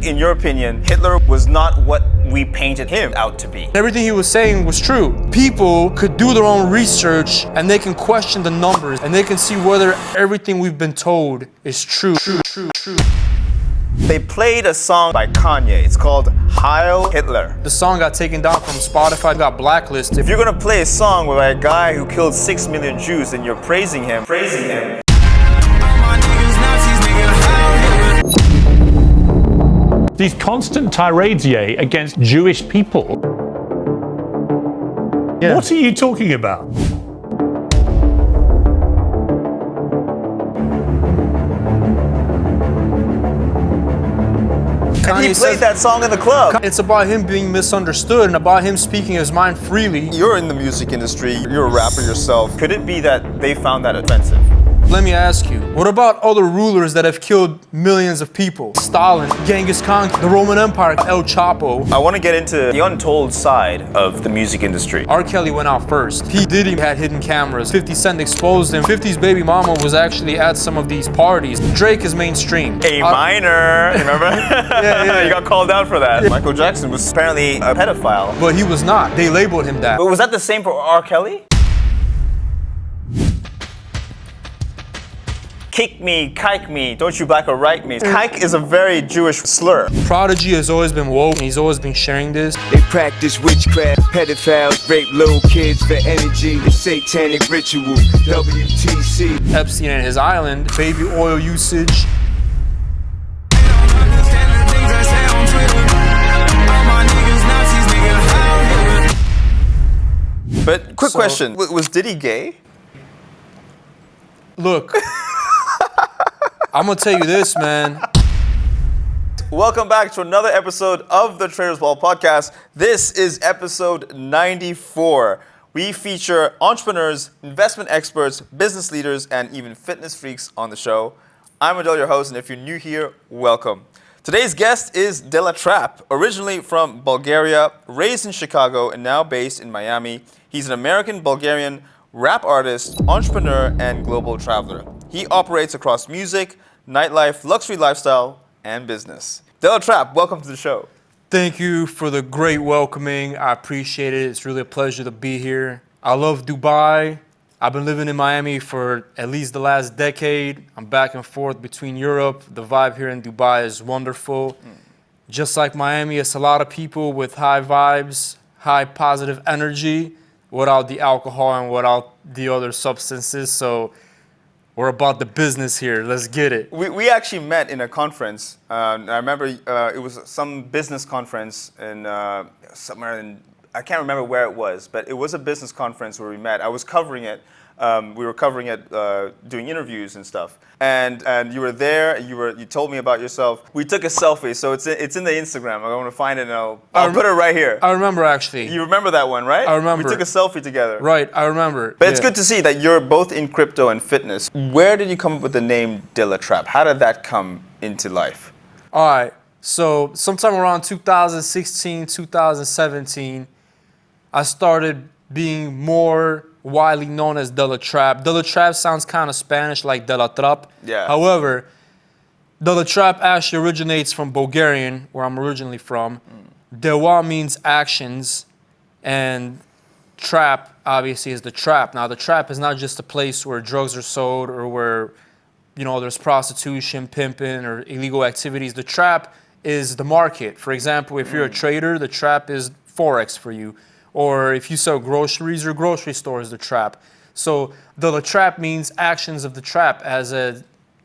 in your opinion, Hitler was not what we painted him out to be? Everything he was saying was true. People could do their own research and they can question the numbers and they can see whether everything we've been told is true. They played a song by Kanye. It's called Heil Hitler. The song got taken down from Spotify, got blacklisted. If you're gonna play a song by a guy who killed 6 million Jews and you're praising him. These constant tirades against Jewish people. Yeah. What are you talking about? And he played that song in the club. It's about him being misunderstood and about him speaking his mind freely. You're in the music industry, you're a rapper yourself. Could it be that they found that offensive? Let me ask you, what about other rulers that have killed millions of people? Stalin, Genghis Khan, the Roman Empire, El Chapo. I want to get into the untold side of the music industry. R. Kelly went out first. P. Diddy had hidden cameras. 50 Cent exposed him. 50's baby mama was actually at some of these parties. Drake is mainstream. A minor, remember? Yeah. You got called out for that. Yeah. Michael Jackson was apparently a pedophile. But he was not. They labeled him that. But was that the same for R. Kelly? Kick me, kike me, don't you black or right me. Kike is a very Jewish slur. Prodigy has always been woke, and he's always been sharing this. They practice witchcraft, pedophiles, rape little kids for energy, the satanic ritual, WTC. Epstein and his island, baby oil usage. But quick question, was Diddy gay? Look. I'm gonna tell you this, man. Welcome back to another episode of the Traders Ball podcast. This is episode 94. We feature entrepreneurs, investment experts, business leaders, and even fitness freaks on the show. I'm Adel, your host, and if you're new here, welcome. Today's guest is De La Trap, originally from Bulgaria, raised in Chicago, and now based in Miami. He's an American-Bulgarian rap artist, entrepreneur, and global traveler. He operates across music, nightlife, luxury lifestyle, and business. De La Trap, welcome to the show. Thank you for the great welcoming. I appreciate it. It's really a pleasure to be here. I love Dubai. I've been living in Miami for at least the last decade. I'm back and forth between Europe. The vibe here in Dubai is wonderful. Just like Miami, it's a lot of people with high vibes, high positive energy, without the alcohol and without the other substances. So we're about the business here. Let's get it. We actually met in a conference. I remember it was some business conference in somewhere in, I can't remember where it was, but it was a business conference where we met. I was covering it. We were covering it, doing interviews and stuff. And you were there. You told me about yourself. We took a selfie, so it's in the Instagram. I'm going to find it and I'll put it right here. I remember actually. You remember that one, right? I remember. We took a selfie together. Right, I remember. But it's good to see that you're both in crypto and fitness. Where did you come up with the name De La Trap? How did that come into life? All right. So sometime around 2016, 2017, I started being more widely known as De La Trap. De La Trap sounds kind of Spanish, like De La Trap. Yeah. However, De La Trap actually originates from Bulgarian, where I'm originally from. Dewa means actions, and trap obviously is the trap. Now, the trap is not just a place where drugs are sold or where, there's prostitution, pimping, or illegal activities. The trap is the market. For example, if you're a trader, the trap is Forex for you. Or if you sell groceries, your grocery store is the trap. So the trap means actions of the trap as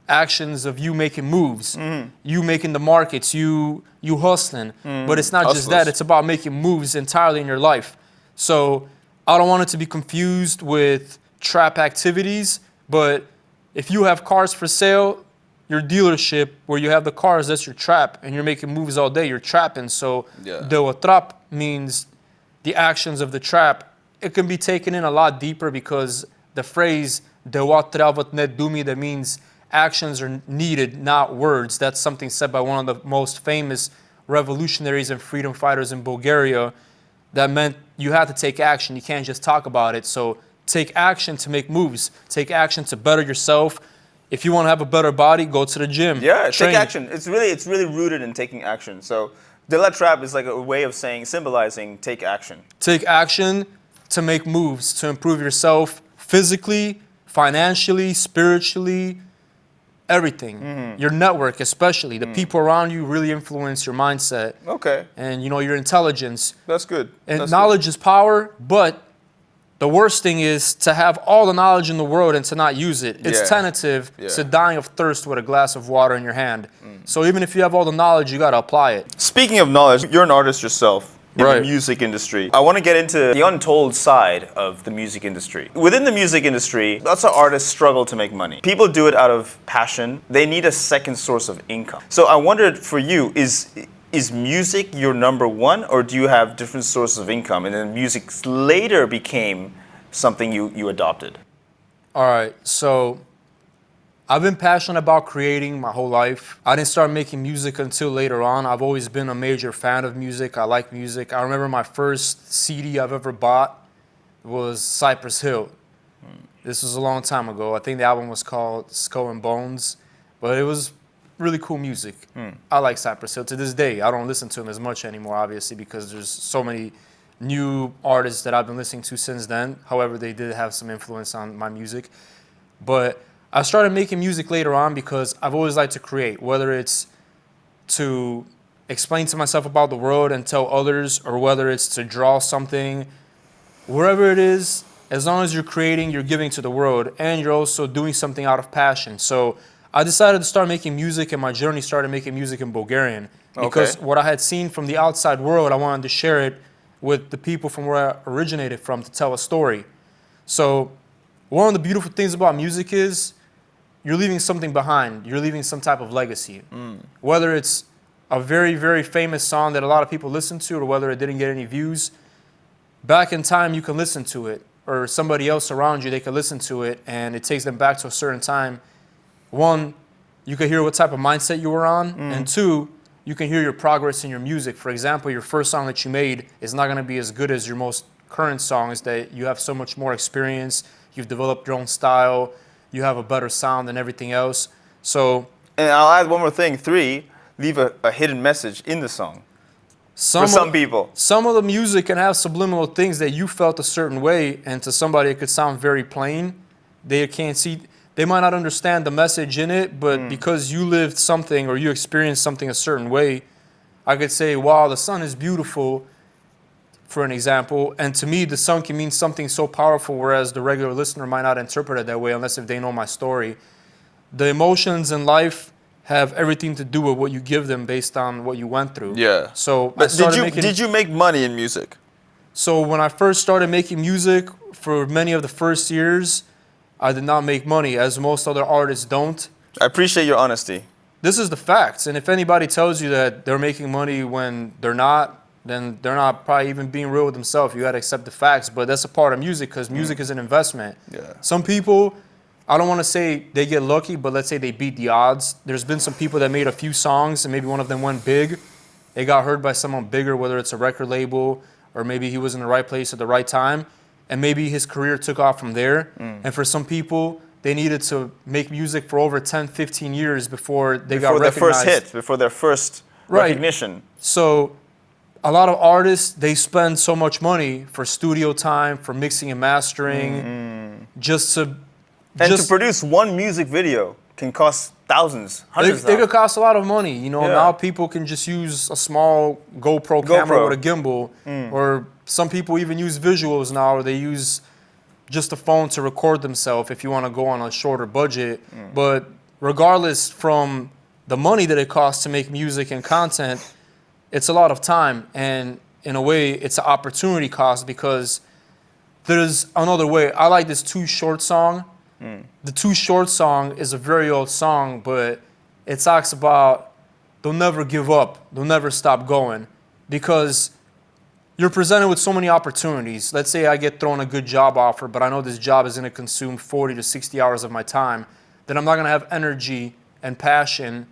actions of you making moves, you making the markets, you hustling. But it's not just that, it's about making moves entirely in your life. So I don't want it to be confused with trap activities, but if you have cars for sale, your dealership where you have the cars, that's your trap, and you're making moves all day, you're trapping. So the trap means the actions of the trap. It can be taken in a lot deeper because the phrase "dewa travat net dumi" that means actions are needed, not words. That's something said by one of the most famous revolutionaries and freedom fighters in Bulgaria. That meant you had to take action. You can't just talk about it. So take action to make moves. Take action to better yourself. If you want to have a better body, go to the gym. Yeah, train. take action. It's really rooted in taking action. So Delet Trap is like a way of symbolizing take action. Take action to make moves, to improve yourself physically, financially, spiritually, everything. Your network, especially. The people around you really influence your mindset. Okay. And, your intelligence. That's good. And That's knowledge is power, but the worst thing is to have all the knowledge in the world and to not use it. It's Yeah. tentative Yeah. to dying of thirst with a glass of water in your hand. So even if you have all the knowledge, you got to apply it. Speaking of knowledge, you're an artist yourself in Right. the music industry. I want to get into the untold side of the music industry. Within the music industry, lots of artists struggle to make money. People do it out of passion. They need a second source of income. So I wondered for you, is music your number one, or do you have different sources of income and then music later became something you adopted? All right, so I've been passionate about creating my whole life. I didn't start making music until later on. I've always been a major fan of music. I like music. I remember my first CD I've ever bought was Cypress Hill. This was a long time ago. I think the album was called Skull and Bones, but it was really cool music. I like Cypress Hill to this day. I don't listen to him as much anymore, obviously, because there's so many new artists that I've been listening to since then. However, they did have some influence on my music. But I started making music later on because I've always liked to create, whether it's to explain to myself about the world and tell others, or whether it's to draw something. Wherever it is, as long as you're creating, you're giving to the world, and you're also doing something out of passion. So I decided to start making music, and my journey started making music in Bulgarian. Because what I had seen from the outside world, I wanted to share it with the people from where I originated from to tell a story. So one of the beautiful things about music is you're leaving something behind. You're leaving some type of legacy. Whether it's a very, very famous song that a lot of people listen to, or whether it didn't get any views, back in time you can listen to it, or somebody else around you, they can listen to it, and it takes them back to a certain time. One, you can hear what type of mindset you were on, and two, you can hear your progress in your music. For example, your first song that you made is not going to be as good as your most current songs, that you have so much more experience, you've developed your own style, you have a better sound than everything else. So, And I'll add one more thing. 3, leave a hidden message in the song. For some people. Some of the music can have subliminal things that you felt a certain way, and to somebody it could sound very plain. They can't see, they might not understand the message in it, but because you lived something or you experienced something a certain way, I could say, wow, the sun is beautiful, for an example, and to me the sun can mean something so powerful, whereas the regular listener might not interpret it that way unless if they know my story. The emotions in life have everything to do with what you give them based on what you went through. Yeah. So But did you make money in music? So when I first started making music, for many of the first years, I did not make money, as most other artists don't. I appreciate your honesty. This is the facts, and if anybody tells you that they're making money when they're not, then they're not probably even being real with themselves. You gotta accept the facts, but that's a part of music, because music is an investment. Yeah. Some people, I don't want to say they get lucky, but let's say they beat the odds. There's been some people that made a few songs, and maybe one of them went big. They got heard by someone bigger, whether it's a record label, or maybe he was in the right place at the right time, and maybe his career took off from there. And for some people, they needed to make music for over 10, 15 years before they got recognized. Before their first hit, before their first recognition. So a lot of artists, they spend so much money for studio time, for mixing and mastering, just to... And to produce one music video can cost thousands, hundreds of It could cost a lot of money. You know, Yeah. now people can just use a small GoPro camera with a gimbal, or some people even use visuals now, or they use just a phone to record themselves if you want to go on a shorter budget. But regardless from the money that it costs to make music and content, it's a lot of time, and in a way, it's an opportunity cost, because there's another way. I like this Too Short song. The Too Short song is a very old song, but it talks about they'll never give up, they'll never stop going, because you're presented with so many opportunities. Let's say I get thrown a good job offer, but I know this job is going to consume 40 to 60 hours of my time, then I'm not going to have energy and passion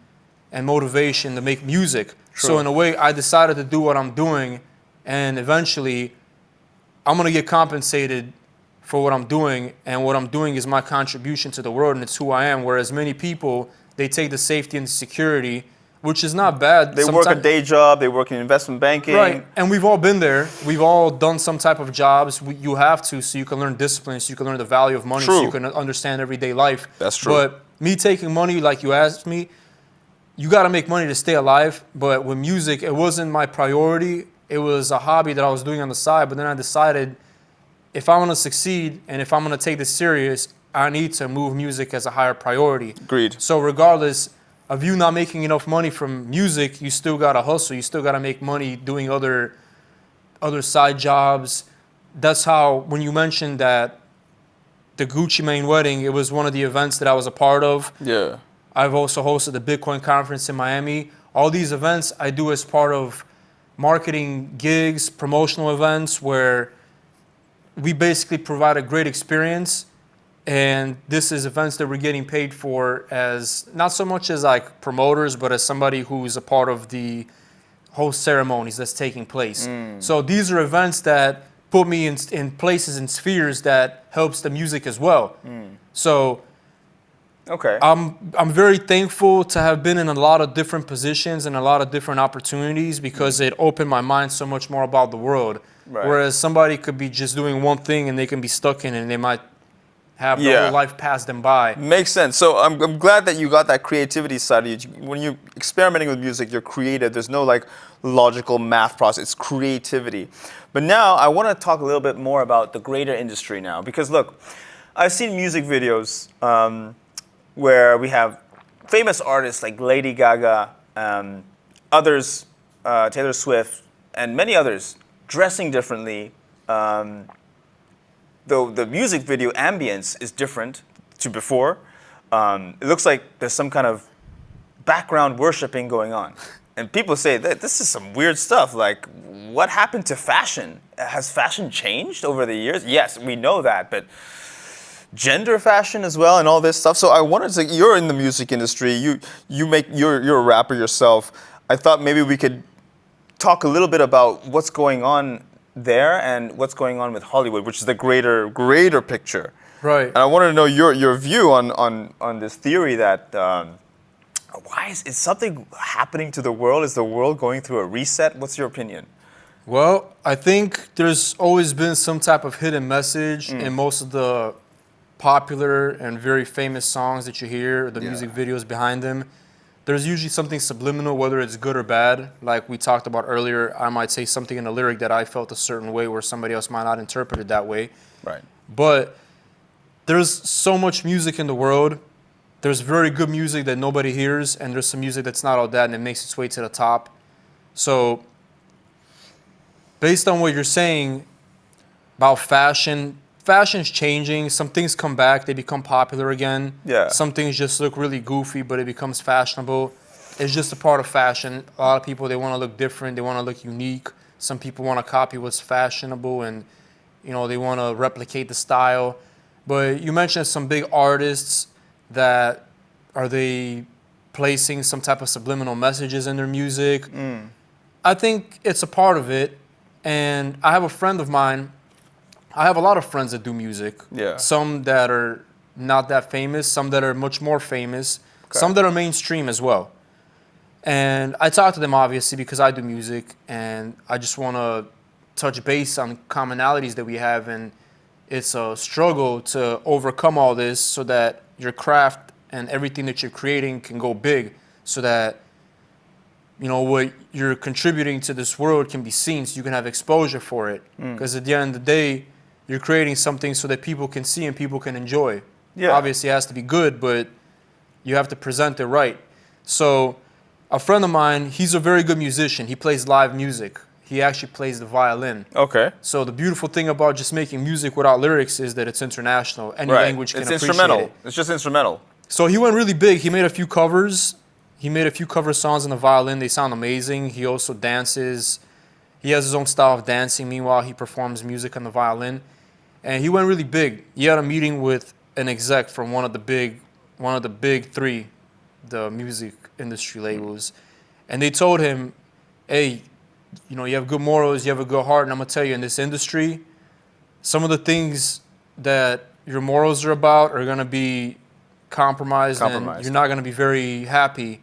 and motivation to make music. So in a way, I decided to do what I'm doing, and eventually I'm going to get compensated for what I'm doing, and what I'm doing is my contribution to the world, and it's who I am. Whereas many people, they take the safety and security, which is not bad. They work a day job, they work in investment banking. Right, and we've all been there. We've all done some type of jobs. You have to, so you can learn discipline, so you can learn the value of money, True. so you can understand everyday life. That's true. But me taking money, like you asked me, you got to make money to stay alive. But with music, it wasn't my priority. It was a hobby that I was doing on the side. But then I decided, if I want to succeed and if I'm going to take this serious, I need to move music as a higher priority. Agreed. So regardless of you not making enough money from music, you still got to hustle. You still got to make money doing other side jobs. That's how, when you mentioned that the Gucci Mane wedding, it was one of the events that I was a part of. Yeah. I've also hosted the Bitcoin conference in Miami. All these events I do as part of marketing gigs, promotional events, where we basically provide a great experience. And this is events that we're getting paid for, as not so much as like promoters, but as somebody who's a part of the whole ceremonies that's taking place. So these are events that put me in places and spheres that helps the music as well. So Okay. I'm very thankful to have been in a lot of different positions and a lot of different opportunities, because it opened my mind so much more about the world. Right. Whereas somebody could be just doing one thing and they can be stuck in it, and they might have the whole life pass them by. Makes sense. So I'm glad that you got that creativity side of you. When you're experimenting with music, you're creative. There's no like logical math process. It's creativity. But now I want to talk a little bit more about the greater industry now, because look, I've seen music videos where we have famous artists like Lady Gaga, others, Taylor Swift, and many others dressing differently. Though the music video ambience is different to before, it looks like there's some kind of background worshiping going on. And people say that this is some weird stuff. Like, what happened to fashion? Has fashion changed over the years? Yes, we know that, but gender fashion as well and all this stuff. So I wanted to, you're in the music industry, you're a rapper yourself. I thought maybe we could talk a little bit about what's going on there and what's going on with Hollywood, which is the greater picture. Right. And I wanted to know your view on this theory that why is something happening to the world? Is the world going through a reset? What's your opinion? Well, I think there's always been some type of hidden message in most of the popular and very famous songs that you hear, the music videos behind them. There's usually something subliminal, whether it's good or bad. Like we talked about earlier, I might say something in a lyric that I felt a certain way where somebody else might not interpret it that way. Right. But there's so much music in the world. There's very good music that nobody hears, and there's some music that's not all that, and it makes its way to the top. So based on what you're saying about fashion, fashion's changing. Some things come back, they become popular again. Yeah. Some things just look really goofy, but it becomes fashionable. It's just a part of fashion. A lot of people, they want to look different, they want to look unique. Some people want to copy what's fashionable, and they want to replicate the style. But you mentioned some big artists that are they placing some type of subliminal messages in their music? I think it's a part of it. And I have a friend of mine, I have a lot of friends that do music. Yeah. Some that are not that famous, some that are much more famous, some that are mainstream as well. And I talk to them obviously because I do music, and I just want to touch base on commonalities that we have, and it's a struggle to overcome all this so that your craft and everything that you're creating can go big, so that what you're contributing to this world can be seen, so you can have exposure for it. Because at the end of the day, you're creating something so that people can see and people can enjoy. Yeah. Obviously, it has to be good, but you have to present it right. So a friend of mine, he's a very good musician. He plays live music. He actually plays the violin. Okay. So the beautiful thing about just making music without lyrics is that it's international. Any Right. language can It's appreciate instrumental. it. It's just instrumental. So he went really big. He made a few covers. He made a few cover songs on the violin. They sound amazing. He also dances. He has his own style of dancing. Meanwhile, he performs music on the violin. And he went really big. He had a meeting with an exec from one of the big three, the music industry labels. And they told him, hey, you have good morals, you have a good heart, and I'm going to tell you, in this industry, some of the things that your morals are about are going to be compromised, and you're not going to be very happy.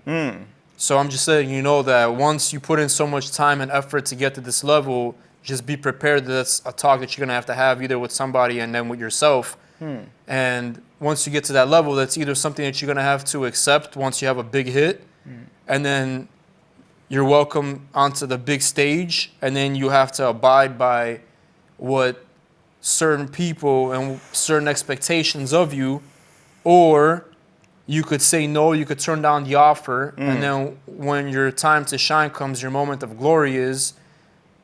So I'm just saying, you know, that once you put in so much time and effort to get to this level, just be prepared that that's a talk that you're going to have either with somebody and then with yourself. And once you get to that level, that's either something that you're going to have to accept once you have a big hit, and then you're welcome onto the big stage, and then you have to abide by what certain people and certain expectations of you, or you could say no, you could turn down the offer, and then when your time to shine comes, your moment of glory is,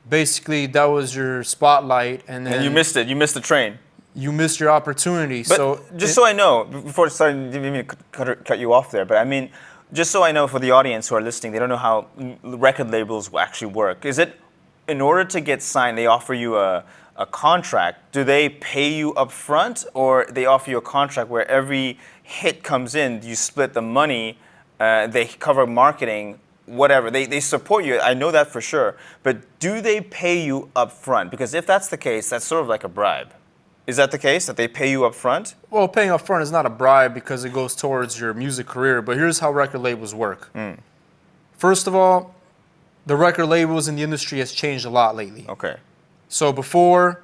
basically that was your spotlight, and then you missed it. You missed the train. You missed your opportunity. But so so I know, before starting, didn't mean to cut you off there, but I mean, just so I know for the audience who are listening, they don't know how record labels actually work. Is it, in order to get signed, they offer you a contract? Do they pay you up front, or they offer you a contract where every hit comes in, you split the money, they cover marketing, whatever, they support you, I know that for sure, but do they pay you up front? Because if that's the case, that's sort of like a bribe. Is that the case, that they pay you up front? Well, paying up front is not a bribe because it goes towards your music career, but here's how record labels work. First of all, the record labels in the industry has changed a lot lately. Okay. So before,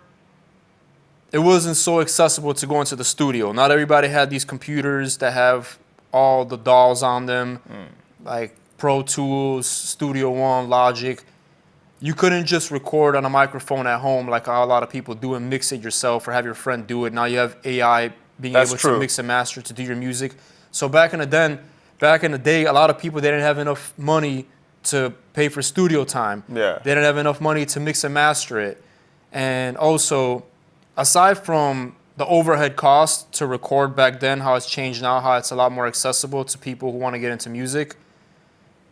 it wasn't so accessible to go into the studio. Not everybody had these computers that have all the dolls on them, like Pro Tools, Studio One, Logic. You couldn't just record on a microphone at home like a lot of people do and mix it yourself or have your friend do it. Now you have AI being able to mix and master to do your music. So back in the day, a lot of people, they didn't have enough money to pay for studio time. Yeah. They didn't have enough money to mix and master it. And also, aside from the overhead cost to record back then, how it's changed now, how it's a lot more accessible to people who want to get into music,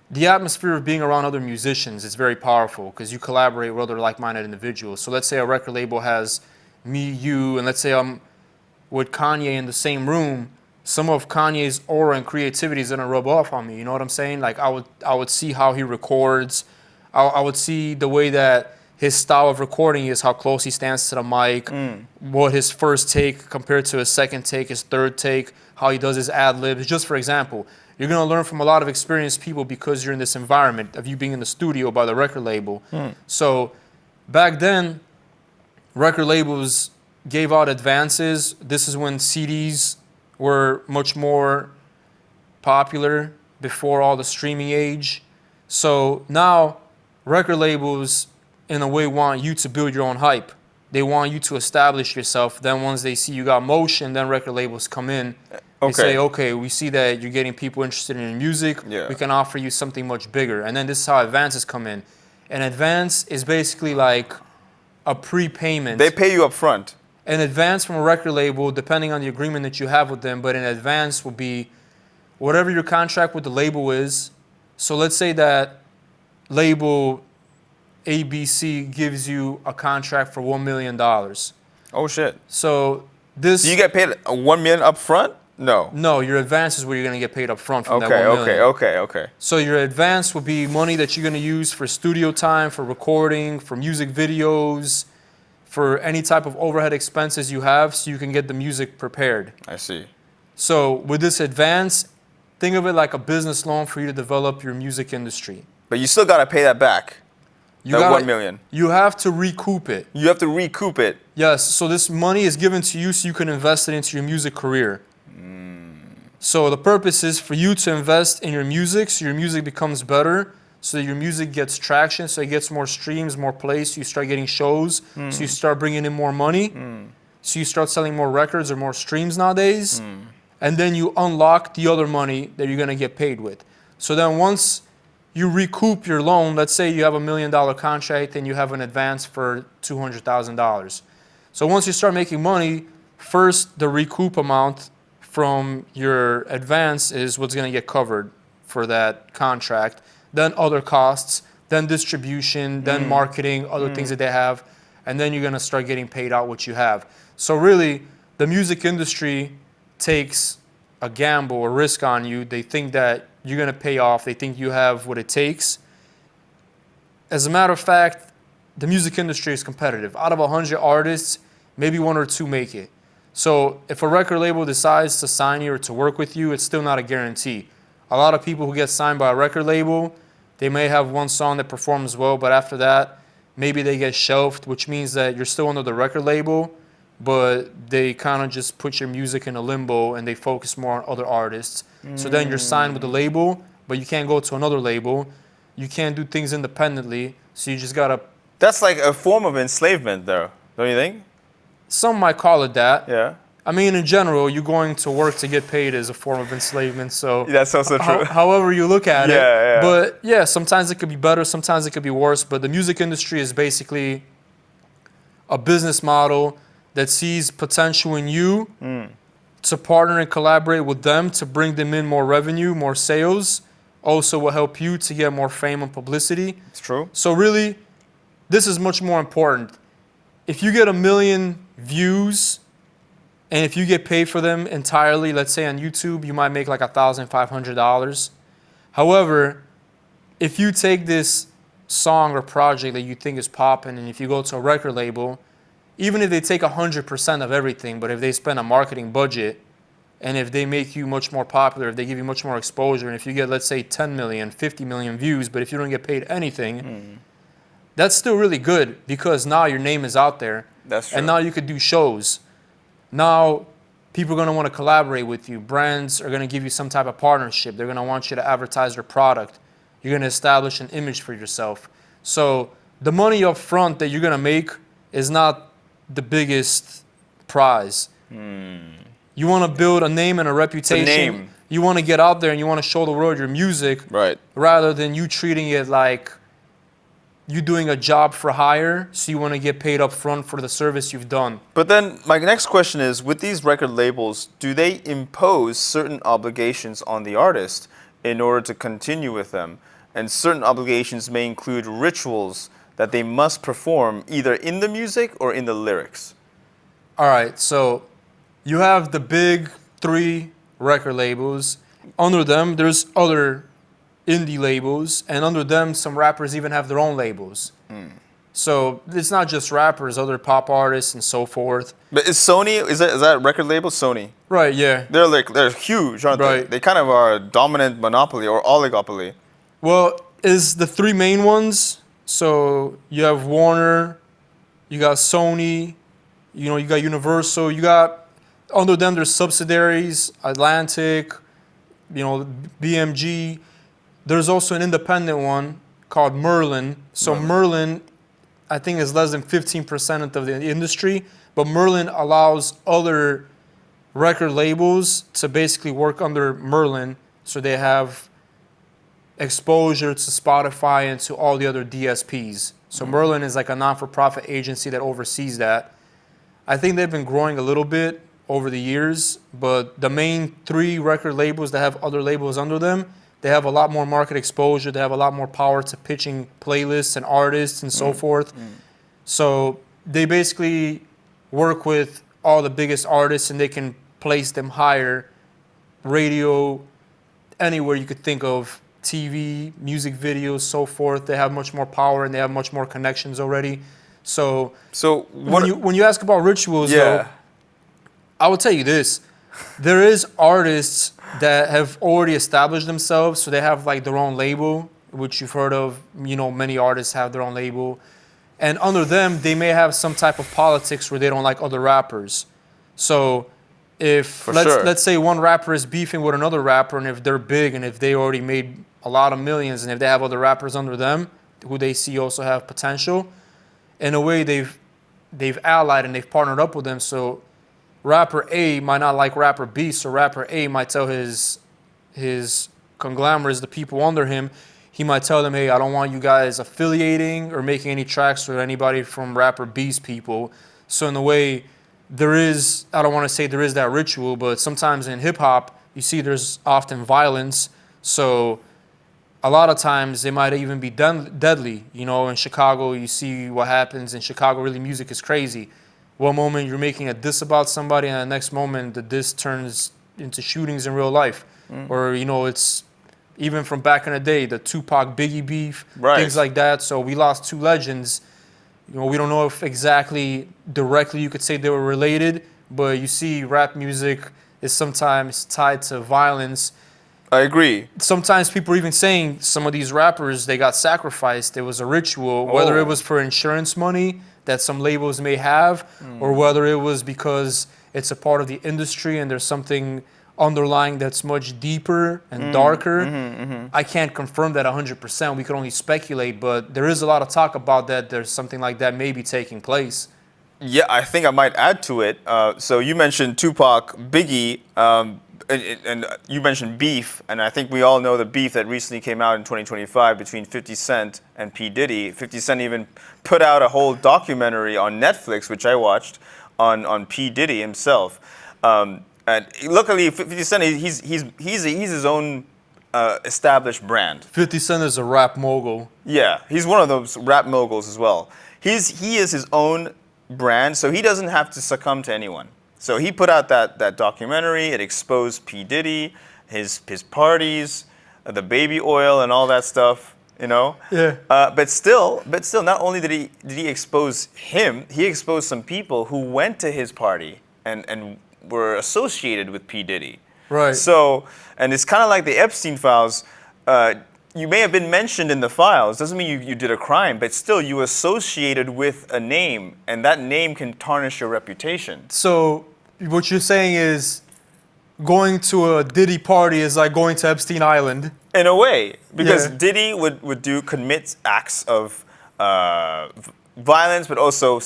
the atmosphere of being around other musicians is very powerful because you collaborate with other like-minded individuals. So let's say a record label has me, you, and let's say I'm with Kanye in the same room. Some of Kanye's aura and creativity is gonna rub off on me. You know what I'm saying? Like I would see how he records. I would see the way that his style of recording is, how close he stands to the mic, what his first take compared to his second take, his third take, how he does his ad-libs. Just for example, you're going to learn from a lot of experienced people because you're in this environment of you being in the studio by the record label. So back then, record labels gave out advances. This is when CDs were much more popular, before all the streaming age. So now record labels, in a way, want you to build your own hype. They want you to establish yourself. Then once they see you got motion, then record labels come in. They say, okay, we see that you're getting people interested in your music. Yeah. We can offer you something much bigger. And then this is how advances come in. An advance is basically like a prepayment. They pay you up front. An advance from a record label, depending on the agreement that you have with them, but an advance will be whatever your contract with the label is. So let's say that label ABC gives you a contract for $1 million. Oh, shit. So this... Do you get paid $1 million up front? No. No, your advance is where you're going to get paid up front from that $1 million. Okay. So your advance will be money that you're going to use for studio time, for recording, for music videos, for any type of overhead expenses you have, so you can get the music prepared. I see. So with this advance, think of it like a business loan for you to develop your music industry. But you still got to pay that back. $1 million. You have to recoup it. You have to recoup it. Yes. So this money is given to you so you can invest it into your music career. So the purpose is for you to invest in your music so your music becomes better, so that your music gets traction, so it gets more streams, more plays, so you start getting shows, so you start bringing in more money, so you start selling more records or more streams nowadays, and then you unlock the other money that you're going to get paid with. So then once you recoup your loan, let's say you have $1 million contract and you have an advance for $200,000. So once you start making money, first the recoup amount from your advance is what's going to get covered for that contract, then other costs, then distribution, then marketing, other things that they have, and then you're going to start getting paid out what you have. So really, the music industry takes a gamble, a risk on you. They think that you're going to pay off. They think you have what it takes. As a matter of fact, the music industry is competitive. Out of 100 artists, maybe 1 or 2 make it. So if a record label decides to sign you or to work with you, it's still not a guarantee. A lot of people who get signed by a record label, they may have one song that performs well, but after that, maybe they get shelved, which means that you're still under the record label, but they kind of just put your music in a limbo and they focus more on other artists. So then you're signed with the label, but you can't go to another label. You can't do things independently, so you just gotta... That's like a form of enslavement, though, don't you think? Some might call it that. Yeah. I mean, in general, you going to work to get paid is a form of enslavement, so... That's also true. However you look at it. Yeah. But yeah, sometimes it could be better, sometimes it could be worse, but the music industry is basically a business model that sees potential in you to partner and collaborate with them to bring them in more revenue, more sales. Also will help you to get more fame and publicity. It's true. So really, this is much more important. If you get 1 million views and if you get paid for them entirely, let's say on YouTube, you might make like $1,500. However, if you take this song or project that you think is popping and if you go to a record label, even if they take 100% of everything, but if they spend a marketing budget and if they make you much more popular, if they give you much more exposure, and if you get, let's say, 10 million, 50 million views, but if you don't get paid anything, that's still really good because now your name is out there. That's true. And now you could do shows. Now people are going to want to collaborate with you. Brands are going to give you some type of partnership. They're going to want you to advertise their product. You're going to establish an image for yourself. So the money up front that you're going to make is not the biggest prize. You want to build a name and a reputation. name. You want to get out there and you want to show the world your music, Right. rather than you treating it like you doing a job for hire, so you want to get paid up front for the service you've done. But then my next question is, with these record labels, do they impose certain obligations on the artist in order to continue with them? And certain obligations may include rituals that they must perform either in the music or in the lyrics. All right, so you have the big 3 record labels. Under them, there's other indie labels, and under them, some rappers even have their own labels. So it's not just rappers, other pop artists and so forth. But is Sony, is that record label Sony? Right, yeah. They're huge, aren't they? Right. They kind of are a dominant monopoly or oligopoly. Well, is the 3 main ones. So you have Warner, you got Sony, you got Universal, you got, under them there's subsidiaries, Atlantic, BMG. There's also an independent one called Merlin. So Merlin, I think, is less than 15% of the industry, but Merlin allows other record labels to basically work under Merlin, so they have exposure to Spotify and to all the other DSPs. So Merlin is like a non-for-profit agency that oversees that. I think they've been growing a little bit over the years, but the main 3 record labels that have other labels under them, they have a lot more market exposure. They have a lot more power to pitching playlists and artists and so forth. So they basically work with all the biggest artists and they can place them higher, radio, anywhere you could think of, TV, music videos, so forth. They have much more power and they have much more connections already. So when you ask about rituals, though, I will tell you this. There is artists that have already established themselves, so they have like their own label, which you've heard of. Many artists have their own label. And under them, they may have some type of politics where they don't like other rappers. So if, let's say one rapper is beefing with another rapper, and if they're big and if they already made a lot of millions, and if they have other rappers under them who they see also have potential, in a way they've allied and they've partnered up with them. So rapper A might not like rapper B, so rapper A might tell his conglomerates, the people under him, he might tell them, hey, I don't want you guys affiliating or making any tracks with anybody from rapper B's people. So in a way, there is, I don't want to say there is that ritual, but sometimes in hip-hop, you see there's often violence. So a lot of times they might even be deadly. In Chicago, you see what happens. In Chicago, really, music is crazy. One moment you're making a diss about somebody, and the next moment the diss turns into shootings in real life. Or, it's even from back in the day, the Tupac Biggie beef, things like that. So we lost 2 legends. We don't know if exactly directly you could say they were related. but you see rap music is sometimes tied to violence. I agree. Sometimes people are even saying some of these rappers, they got sacrificed. It was a ritual, whether it was for insurance money that some labels may have, or whether it was because it's a part of the industry and there's something underlying that's much deeper and darker. I can't confirm that 100%. We can only speculate, but there is a lot of talk about that. There's something like that may be taking place. Yeah, I think I might add to it. So you mentioned Tupac, Biggie, and you mentioned beef, and I think we all know the beef that recently came out in 2025 between 50 Cent and P. Diddy. 50 Cent even put out a whole documentary on Netflix, which I watched, on P. Diddy himself. And luckily, 50 Cent, he's his own established brand. 50 Cent is a rap mogul. Yeah, he's one of those rap moguls as well. He is his own brand, so he doesn't have to succumb to anyone. So he put out that documentary. It exposed P. Diddy, his parties, the baby oil, and all that stuff. You know. Yeah. But still, not only did he expose him, he exposed some people who went to his party and were associated with P. Diddy. Right. So, and it's kind of like the Epstein Files. You may have been mentioned in the files. Doesn't mean you did a crime, but still you associated with a name, and that name can tarnish your reputation. So what you're saying is going to a Diddy party is like going to Epstein Island. In a way, because Yeah. Diddy would commit acts of violence, but also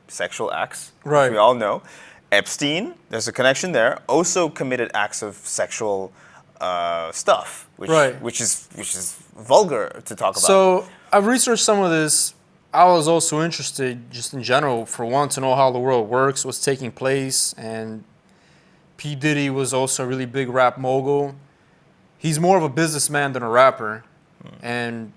sexual acts, Right. which we all know. Epstein, there's a connection there, also committed acts of sexual stuff, which is vulgar to talk about. So I've researched some of this. I was also interested, just in general, for one, to know how the world works, what's taking place, and P. Diddy was also a really big rap mogul. He's more of a businessman than a rapper, and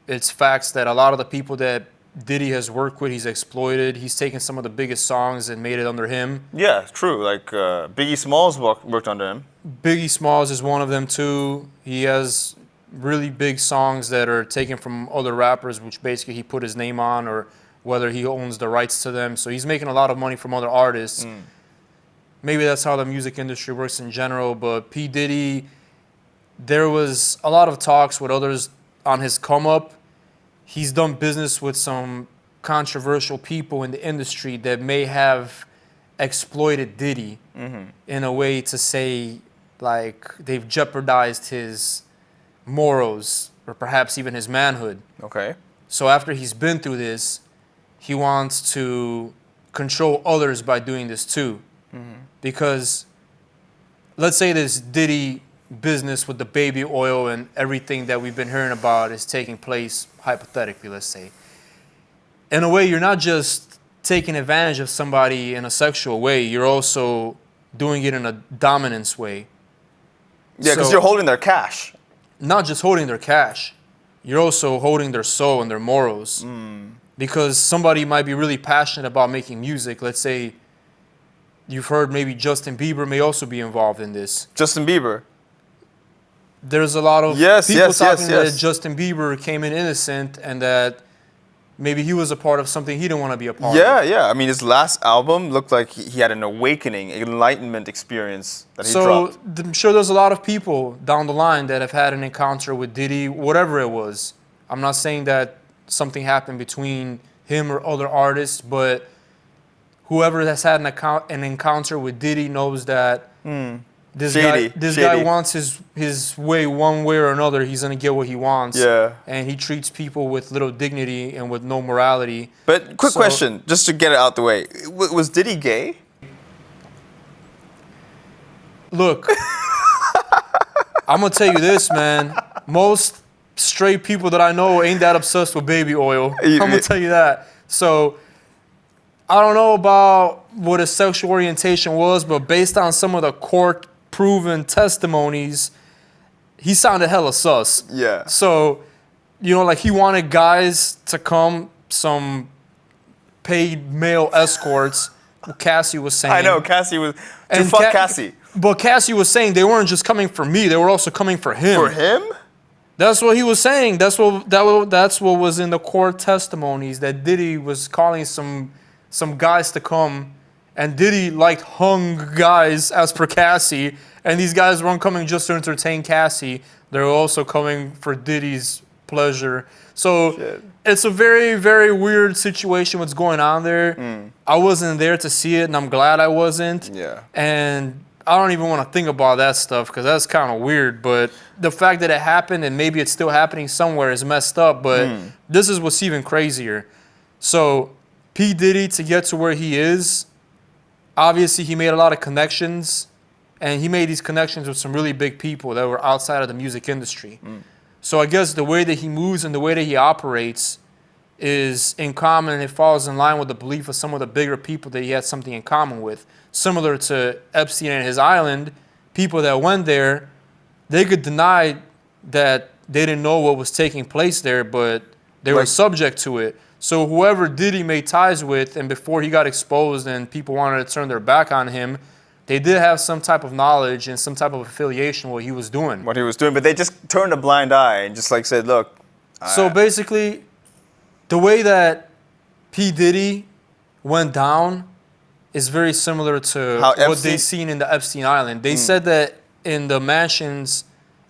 it's facts that a lot of the people that Diddy has worked with, he's exploited. He's taken some of the biggest songs and made it under him. Yeah, true. Like Biggie Smalls worked under him. Biggie Smalls is one of them too. He has really big songs that are taken from other rappers, which basically he put his name on, or whether he owns the rights to them. So he's making a lot of money from other artists. Maybe that's how the music industry works in general. But P. Diddy, there was a lot of talks with others on his come up. He's done business with some controversial people in the industry that may have exploited Diddy in a way to say, like, they've jeopardized his morals or perhaps even his manhood. Okay. So after he's been through this, he wants to control others by doing this too. Because let's say this Diddy business with the baby oil and everything that we've been hearing about is taking place, hypothetically, let's say. In a way, you're not just taking advantage of somebody in a sexual way, you're also doing it in a dominance way. Yeah, because So- you're holding their cash. Not just holding their cash, you're also holding their soul and their morals. Because somebody might be really passionate about making music. Let's say you've heard maybe Justin Bieber may also be involved in this. Justin Bieber. There's a lot of Yes, people yes, talking yes, that yes. Justin Bieber came in innocent and that maybe he was a part of something he didn't want to be a part Yeah, of. yeah. I mean, his last album looked like he had an awakening, enlightenment experience that he So dropped. I'm sure there's a lot of people down the line that have had an encounter with Diddy, whatever it was. I'm not saying that something happened between him or other artists, but whoever has had an encounter with Diddy knows that this Shady, guy shady. wants his way one way or another. He's gonna get what he wants. Yeah. And he treats people with little dignity and with no morality. But quick So- question, just to get it out the way. Was Diddy gay? Look, I'm gonna tell you this, man. Most straight people that I know ain't that obsessed with baby oil. I'm gonna tell you that. So I don't know about what his sexual orientation was, but based on some of the court-proven testimonies, he sounded hella sus. Yeah. So, you know, like he wanted guys to come, some paid male escorts. Cassie was saying. I know, Cassie was... To And fuck Ca- Cassie. But Cassie was saying they weren't just coming for me; they were also coming for him. For him? That's what he was saying. That's what was in the court testimonies. That Diddy was calling some guys to come and Diddy liked hung guys as per Cassie, and these guys weren't coming just to entertain Cassie. They're also coming for Diddy's pleasure. So it's a very, very weird situation what's going on there. I wasn't there to see it, and I'm glad I wasn't. Yeah. And I don't even want to think about that stuff because that's kind of weird. But the fact that it happened and maybe it's still happening somewhere is messed up. But this is what's even crazier. So P. Diddy, to get to where he is, obviously he made a lot of connections. And he made these connections with some really big people that were outside of the music industry. So I guess the way that he moves and the way that he operates is in common, and it falls in line with the belief of some of the bigger people that he had something in common with. Similar to Epstein and his island, people that went there, they could deny that they didn't know what was taking place there, but they were subject to it. So whoever Diddy made ties with, and before he got exposed and people wanted to turn their back on him, they did have some type of knowledge and some type of affiliation with what he was doing. What he was doing, but they just turned a blind eye and just like said, look. So basically, the way that P. Diddy went down is very similar to what they seen in the Epstein Island. They said that in the mansions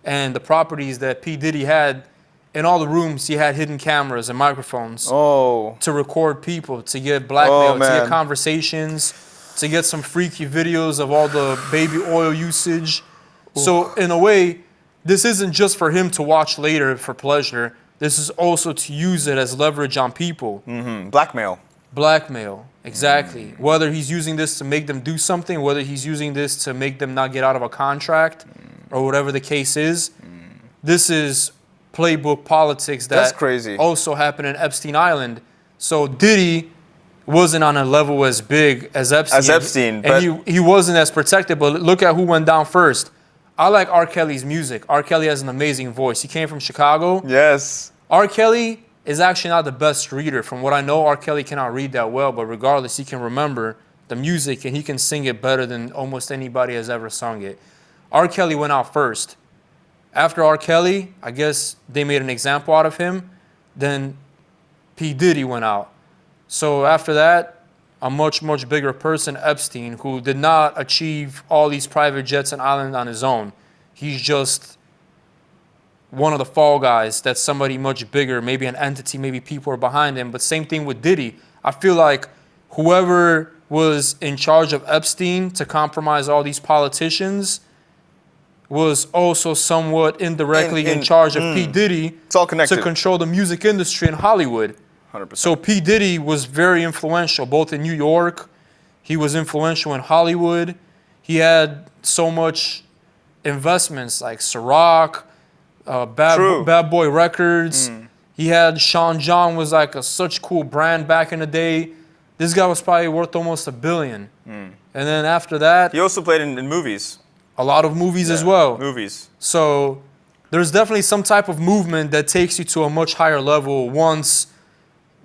and the properties that P. Diddy had, in all the rooms, he had hidden cameras and microphones to record people, to get blackmail, to get conversations, to get some freaky videos of all the baby oil usage. So in a way, this isn't just for him to watch later for pleasure. This is also to use it as leverage on people. Blackmail. Blackmail, exactly. Whether he's using this to make them do something, whether he's using this to make them not get out of a contract, or whatever the case is. This is Playbook politics that also happened in Epstein Island. So Diddy wasn't on a level as big as Epstein. And he wasn't as protected, but look at who went down first. I like R. Kelly's music. R. Kelly has an amazing voice. He came from Chicago. Yes. R. Kelly is actually not the best reader. From what I know, R. Kelly cannot read that well, but regardless, he can remember the music and he can sing it better than almost anybody has ever sung it. R. Kelly went out first. After R. Kelly, I guess they made an example out of him. Then P. Diddy went out. So after that, a much, much bigger person, Epstein, who did not achieve all these private jets and islands on his own. He's just one of the fall guys. That's somebody much bigger, maybe an entity, maybe people are behind him. But same thing with Diddy. I feel like whoever was in charge of Epstein to compromise all these politicians was also somewhat indirectly in charge of P. Diddy it's all connected. To control the music industry in Hollywood. 100%. So P. Diddy was very influential, both in New York. He was influential in Hollywood. He had so much investments like Ciroc, Bad Boy Records. He had Sean John was like such cool brand back in the day. This guy was probably worth almost $1 billion. And then after that, he also played in movies. A lot of movies as well. Movies. So there's definitely some type of movement that takes you to a much higher level once,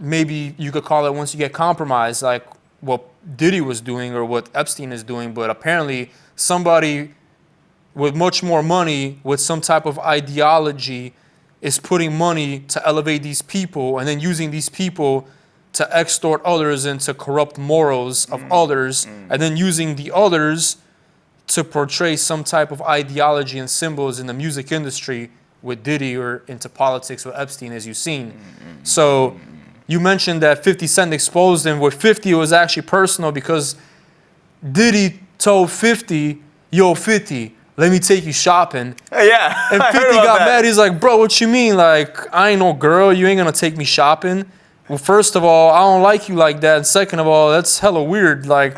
maybe you could call it once you get compromised, like what Diddy was doing or what Epstein is doing. But apparently somebody with much more money, with some type of ideology, is putting money to elevate these people and then using these people to extort others and to corrupt morals of others, and then using the others to portray some type of ideology and symbols in the music industry with Diddy or into politics with Epstein, as you've seen. So you mentioned that 50 Cent exposed him. With 50, it was actually personal because Diddy told 50, yo, 50, let me take you shopping. Yeah. And 50 got mad. He's like, bro, what you mean? Like, I ain't no girl. You ain't going to take me shopping. Well, first of all, I don't like you like that. And second of all, that's hella weird. Like,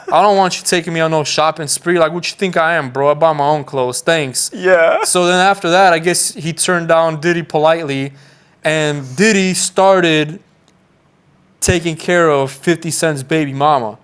I don't want you taking me on no shopping spree. Like, what you think I am, bro? I buy my own clothes. Thanks. Yeah. So then after that, I guess he turned down Diddy politely. And Diddy started taking care of 50 Cent's baby mama.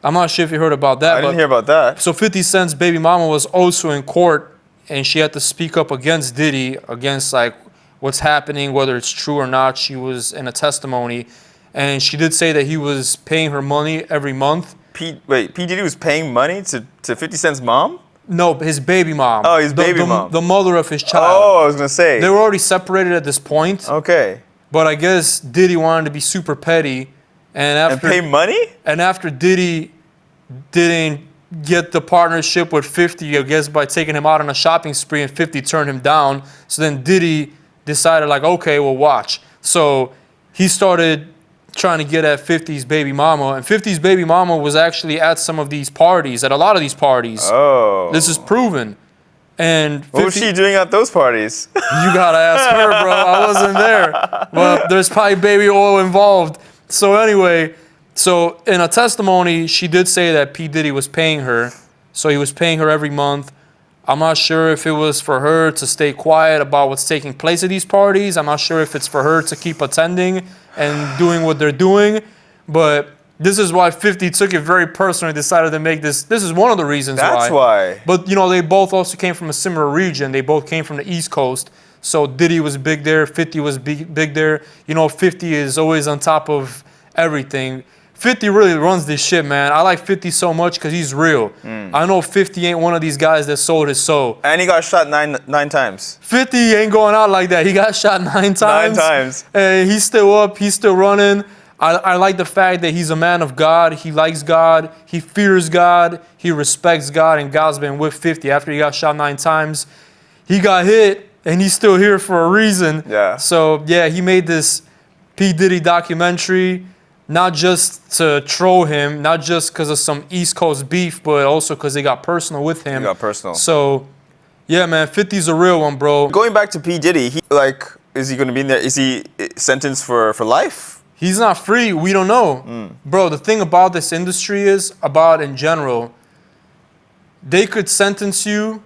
I'm not sure if you heard about that. I didn't hear about that. So 50 Cent's baby mama was also in court, and she had to speak up against Diddy, against like what's happening, whether it's true or not. She was in a testimony, and she did say that he was paying her money every month. P. Diddy was paying money to 50 Cent's mom? No, his baby mom. Oh, his baby mom. The mother of his child. Oh, I was going to say. They were already separated at this point. Okay. But I guess Diddy wanted to be super petty. And pay money? And after Diddy didn't get the partnership with 50, I guess, by taking him out on a shopping spree, and 50 turned him down. So then Diddy decided, like, okay, well, watch. So he started trying to get at 50's baby mama, and 50's baby mama was actually at some of these parties, at a lot of these parties. Oh. This is proven. And 50, What was she doing at those parties? you gotta ask her, bro. I wasn't there. But there's probably baby oil involved. So anyway, so in a testimony, she did say that P. Diddy was paying her. So he was paying her every month. I'm not sure if it was for her to stay quiet about what's taking place at these parties. I'm not sure if it's for her to keep attending and doing what they're doing. But this is why 50 took it very personally and decided to make this. This is one of the reasons why. That's why. But, you know, they both also came from a similar region. They both came from the East Coast. So Diddy was big there. 50 was big there. You know, 50 is always on top of everything. 50 really runs this shit, man. I like 50 so much because he's real. I know 50 ain't one of these guys that sold his soul. And he got shot nine times. 50 ain't going out like that. He got shot 9 times. 9 times. And he's still up. He's still running. I like the fact that he's a man of God. He likes God. He fears God. He respects God. And God's been with 50 after he got shot 9 times. He got hit, and he's still here for a reason. Yeah. So, yeah, he made this P. Diddy documentary, not just to troll him, not just because of some East Coast beef, but also because they got personal with him. He got personal. So, yeah, man, 50's a real one, bro. Going back to P. Diddy, is he going to be in there? Is he sentenced for life? He's not free. We don't know. Bro, the thing about this industry is, about in general, they could sentence you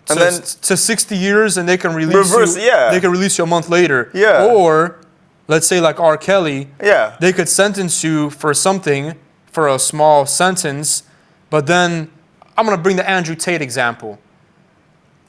to 60 years and they can release you. Yeah. They can release you a month later. Yeah. Or, let's say like R. Kelly. Yeah. They could sentence you for something, for a small sentence, but then I'm going to bring the Andrew Tate example.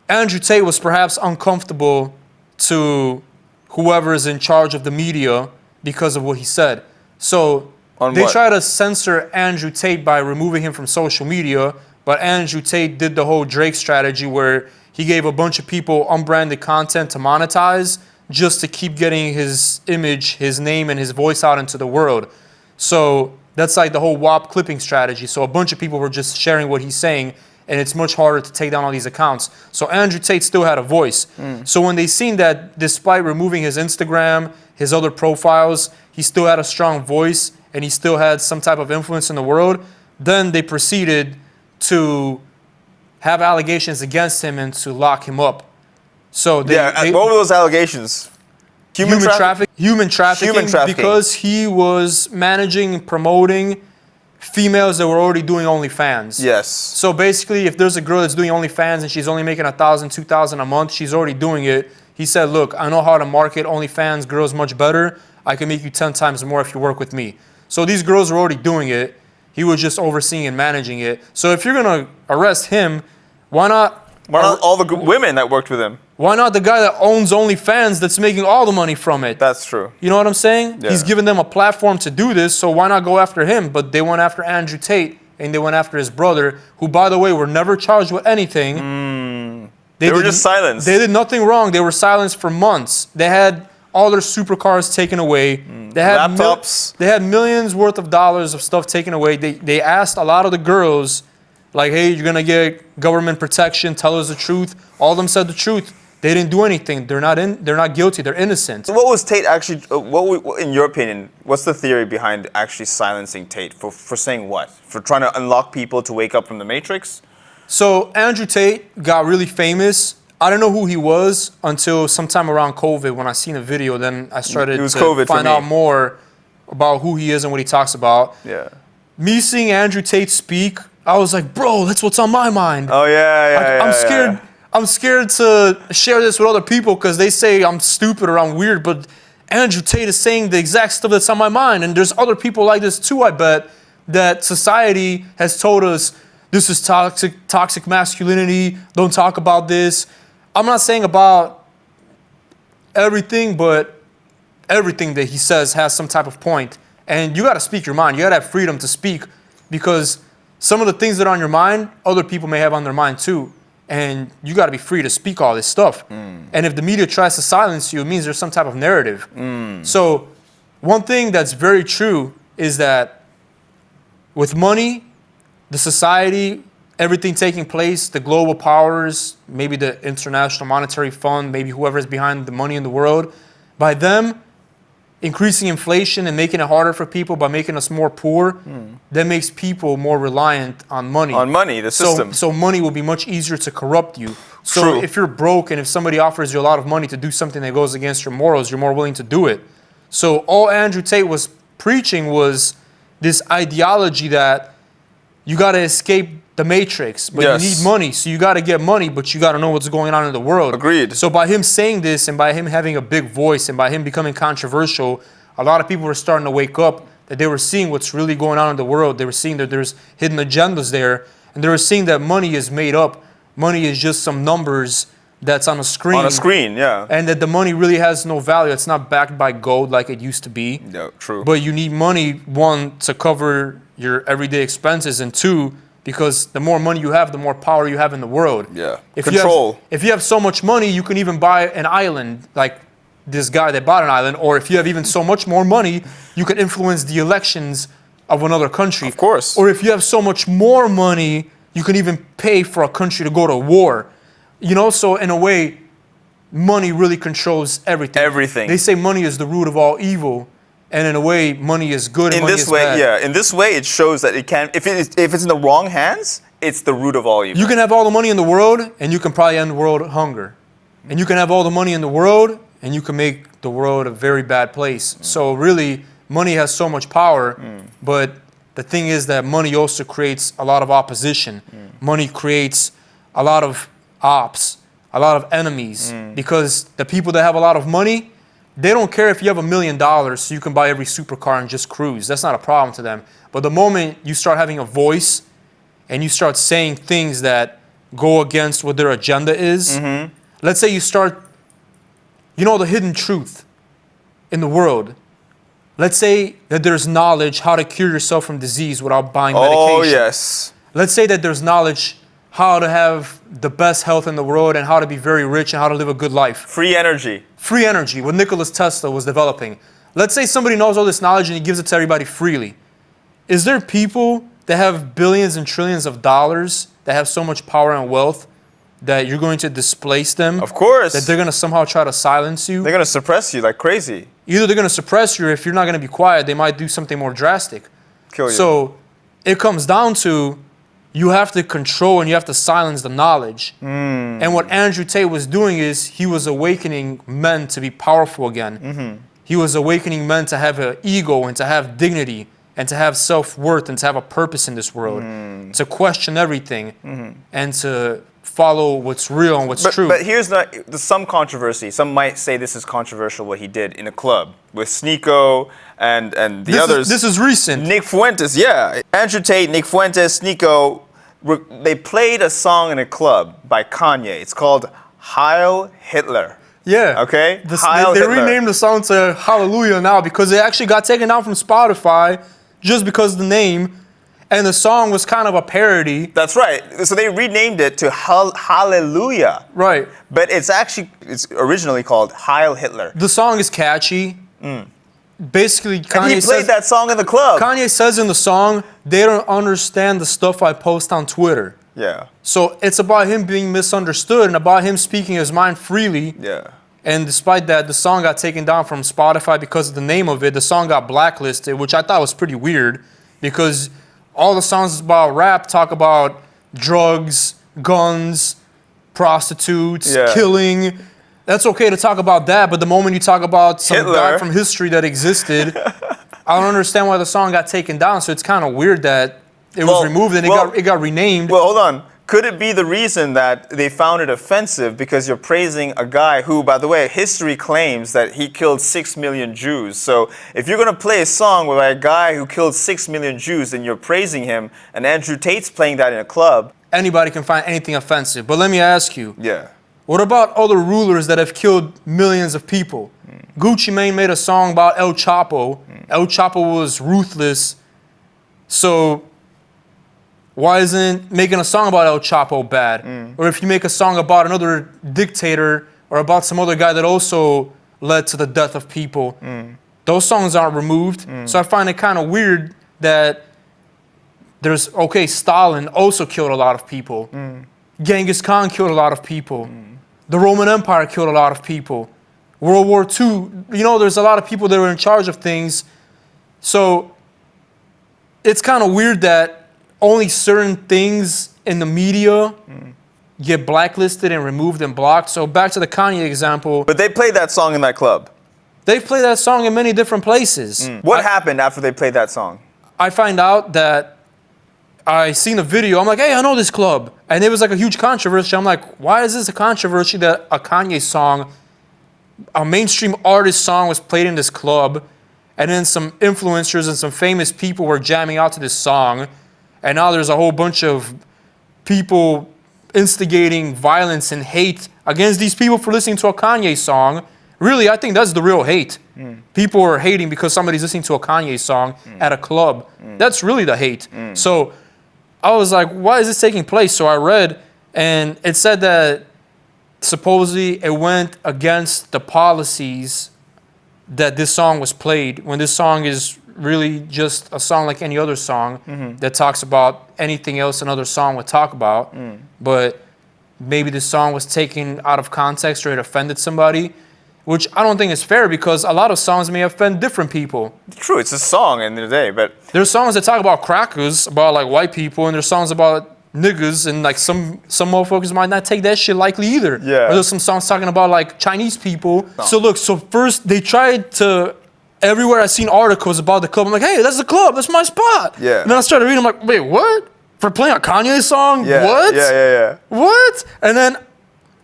Andrew Tate was perhaps uncomfortable to whoever is in charge of the media because of what he said. So they try to censor Andrew Tate by removing him from social media, but Andrew Tate did the whole Drake strategy where he gave a bunch of people unbranded content to monetize just to keep getting his image, his name, and his voice out into the world. So that's like the whole WAP clipping strategy. So a bunch of people were just sharing what he's saying, and it's much harder to take down all these accounts. So Andrew Tate still had a voice. So when they seen that despite removing his Instagram, his other profiles, he still had a strong voice and he still had some type of influence in the world, then they proceeded to have allegations against him and to lock him up. So what were those allegations? Human trafficking because he was managing and promoting females that were already doing OnlyFans. Yes. So basically, if there's a girl that's doing OnlyFans and she's only making $1,000, $2,000 a month, she's already doing it. He said, look, I know how to market OnlyFans girls much better. I can make you 10 times more if you work with me. So these girls are already doing it. He was just overseeing and managing it. So if you're going to arrest him, why not all the women that worked with him? Why not the guy that owns OnlyFans that's making all the money from it? That's true. You know what I'm saying? Yeah. He's given them a platform to do this, so why not go after him? But they went after Andrew Tate, and they went after his brother, who, by the way, were never charged with anything. They were just silenced. They did nothing wrong. They were silenced for months. They had all their supercars taken away. They had laptops. They had millions worth of dollars of stuff taken away. They asked a lot of the girls, like, hey, you're going to get government protection. Tell us the truth. All of them said the truth. They didn't do anything. They're not guilty. They're innocent. So what was Tate actually, in your opinion, what's the theory behind actually silencing Tate? For saying what? For trying to unlock people to wake up from the Matrix? So Andrew Tate got really famous. I didn't know who he was until sometime around COVID when I seen a video. Then I started to find out more about who he is and what he talks about. Yeah. Me seeing Andrew Tate speak, I was like, bro, that's what's on my mind. Oh, yeah. I'm scared. Yeah. I'm scared to share this with other people because they say I'm stupid or I'm weird, but Andrew Tate is saying the exact stuff that's on my mind. And there's other people like this too, I bet, that society has told us this is toxic masculinity, don't talk about this. I'm not saying about everything, but everything that he says has some type of point. And you got to speak your mind. You got to have freedom to speak because some of the things that are on your mind, other people may have on their mind too. And you got to be free to speak all this stuff. And if the media tries to silence you, it means there's some type of narrative. So one thing that's very true is that with money the society, everything taking place, the global powers, maybe the International Monetary Fund, maybe whoever is behind the money in the world, by them increasing inflation and making it harder for people by making us more poor, that makes people more reliant on money. On money, the system. So money will be much easier to corrupt you. So True. if you're broke and if somebody offers you a lot of money to do something that goes against your morals, you're more willing to do it. So all Andrew Tate was preaching was this ideology that you got to escape the matrix, but Yes. you need money, so you got to get money, but you got to know what's going on in the world. Agreed. So by him saying this and by him having a big voice and by him becoming controversial, a lot of people were starting to wake up that they were seeing what's really going on in the world. They were seeing that there's hidden agendas there, and they were seeing that money is made up. Money is just some numbers that's on a screen. On a screen, yeah. And that the money really has no value. It's not backed by gold like it used to be. Yeah, true. But you need money, one, to cover your everyday expenses, and two, because the more money you have, the more power you have in the world. Yeah. If Control. if you have so much money, you can even buy an island, like this guy that bought an island. Or if you have even so much more money, you can influence the elections of another country. Of course. Or if you have so much more money, you can even pay for a country to go to war. You know, so in a way, money really controls everything. Everything. They say money is the root of all evil. And in a way, money is good and In money this is way, bad. yeah. In this way, it shows that it can. If it's in the wrong hands, it's the root of all evil. You can have all the money in the world, and you can probably end world hunger. And you can have all the money in the world, and you can make the world a very bad place. So really, money has so much power, but the thing is that money also creates a lot of opposition. Money creates a lot of ops, a lot of enemies, because the people that have a lot of money, they don't care if you have $1 million so you can buy every supercar and just cruise. That's not a problem to them. But the moment you start having a voice and you start saying things that go against what their agenda is, let's say you start, you know, the hidden truth in the world. Let's say that there's knowledge how to cure yourself from disease without buying medication. Oh, yes. Let's say that there's knowledge how to have the best health in the world and how to be very rich and how to live a good life. Free energy. Free energy, what Nikola Tesla was developing. Let's say somebody knows all this knowledge and he gives it to everybody freely. Is there people that have billions and trillions of dollars that have so much power and wealth that you're going to displace them? Of course. That they're going to somehow try to silence you? They're going to suppress you like crazy. Either they're going to suppress you, or if you're not going to be quiet, they might do something more drastic. Kill you. So it comes down to you have to control and you have to silence the knowledge. And what Andrew Tate was doing is he was awakening men to be powerful again. He was awakening men to have an ego and to have dignity and to have self-worth and to have a purpose in this world, to question everything and to follow what's real and what's true. But here's some controversy. Some might say this is controversial what he did in a club with Sneeko and the others. This is recent. Nick Fuentes, yeah. Andrew Tate, Nick Fuentes, Sneeko, they played a song in a club by Kanye. It's called Heil Hitler. Yeah. Okay? They renamed the song to Hallelujah now because it actually got taken down from Spotify just because of the name. And the song was kind of a parody. That's right. So they renamed it to Hallelujah. Right. But it's originally called Heil Hitler. The song is catchy. Basically, And he Kanye played says, that song in the club. Kanye says in the song, they don't understand the stuff I post on Twitter. Yeah. So it's about him being misunderstood and about him speaking his mind freely. Yeah. And despite that, the song got taken down from Spotify because of the name of it. The song got blacklisted, which I thought was pretty weird because all the songs about rap talk about drugs, guns, prostitutes, killing. That's okay to talk about that, but the moment you talk about some guy from history that existed, I don't understand why the song got taken down. So it's kind of weird that it was removed and it got renamed. Well, hold on. Could it be the reason that they found it offensive because you're praising a guy who, by the way, history claims that he killed 6 million Jews? So if you're going to play a song by a guy who killed 6 million Jews and you're praising him, and Andrew Tate's playing that in a club. Anybody can find anything offensive. But let me ask you. Yeah. What about other rulers that have killed millions of people? Gucci Mane made a song about El Chapo. El Chapo was ruthless. So why isn't making a song about El Chapo bad? Or if you make a song about another dictator or about some other guy that also led to the death of people, those songs aren't removed. So I find it kind of weird that Stalin also killed a lot of people. Genghis Khan killed a lot of people. The Roman Empire killed a lot of people. World War II, there's a lot of people that were in charge of things. So it's kind of weird that only certain things in the media get blacklisted and removed and blocked. So back to the Kanye example. But they played that song in that club. They've played that song in many different places. What happened after they played that song? I find out that I seen the video. I'm like, hey, I know this club. And it was like a huge controversy. I'm like, why is this a controversy that a Kanye song, a mainstream artist song was played in this club, and then some influencers and some famous people were jamming out to this song, and now there's a whole bunch of people instigating violence and hate against these people for listening to a Kanye song. Really, I think that's the real hate. People are hating because somebody's listening to a Kanye song at a club. That's really the hate. So I was like, why is this taking place? So I read, and it said that supposedly it went against the policies that this song was played, when this song is really just a song like any other song that talks about anything else another song would talk about. But maybe this song was taken out of context or it offended somebody, which I don't think is fair, because a lot of songs may offend different people. True, it's a song at the end of the day, but There's songs that talk about crackers, about like white people, and there's songs about niggas, and like some motherfuckers might not take that shit likely either. Yeah. Or there's some songs talking about like Chinese people. So look, first they tried to, everywhere I seen articles about the club, I'm like, hey, that's the club, that's my spot. Yeah. And then I started reading, I'm like, wait, what? For playing a Kanye song? yeah, What? yeah. What? And then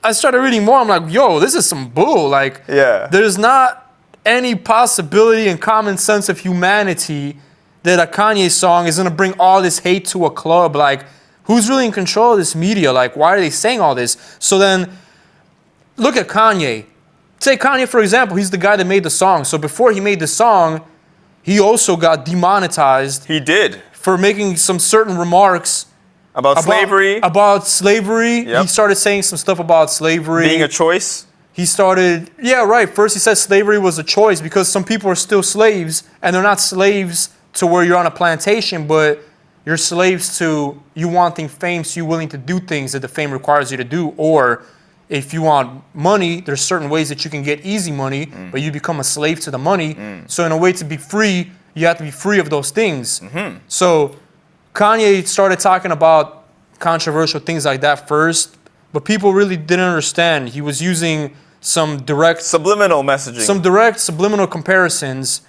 I started reading more. I'm like, yo, this is some bull. Like, Yeah. there's not any possibility in common sense of humanity that a Kanye song is gonna bring all this hate to a club. Like, who's really in control of this media? Like, why are they saying all this? So then, look at Kanye. Take Kanye, for example. He's the guy that made the song. So before he made the song, he also got demonetized He did. for making some certain remarks About slavery, About slavery. Yep. He started saying some stuff about slavery. being a choice. He started, yeah, right. First he said slavery was a choice because some people are still slaves, and they're not slaves to where you're on a plantation, but you're slaves to you wanting fame, so you're willing to do things that the fame requires you to do. Or if you want money, there's certain ways that you can get easy money, but you become a slave to the money. So in a way to be free, you have to be free of those things. So Kanye started talking about controversial things like that first, but people really didn't understand. He was using some direct Subliminal messaging. subliminal comparisons.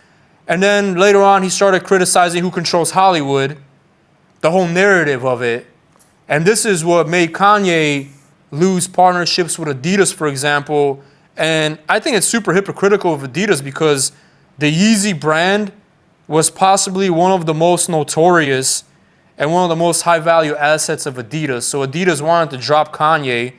And then later on, he started criticizing who controls Hollywood, the whole narrative of it. And this is what made Kanye lose partnerships with Adidas, for example. And I think it's super hypocritical of Adidas because the Yeezy brand was possibly one of the most notorious and one of the most high-value assets of Adidas. So Adidas wanted to drop Kanye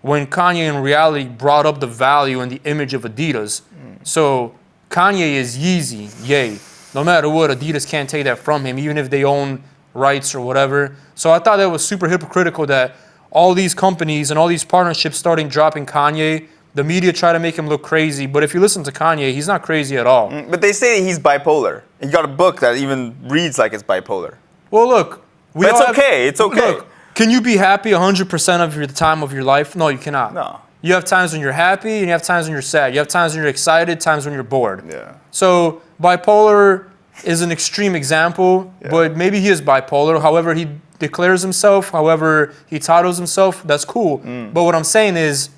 when Kanye in reality brought up the value and the image of Adidas. So Kanye is Yeezy, yay. No matter what, Adidas can't take that from him, even if they own rights or whatever. So I thought that was super hypocritical that all these companies and all these partnerships starting dropping Kanye, the media try to make him look crazy. But if you listen to Kanye, he's not crazy at all. But they say he's bipolar. He got a book that even reads like it's bipolar. Well, look. But it's okay. It's okay. Look, can you be happy 100% of the time of your life? No, you cannot. No. You have times when you're happy and you have times when you're sad. You have times when you're excited, times when you're bored. Yeah. So bipolar is an extreme example, but maybe he is bipolar. However he declares himself, however he titles himself, that's cool. But what I'm saying is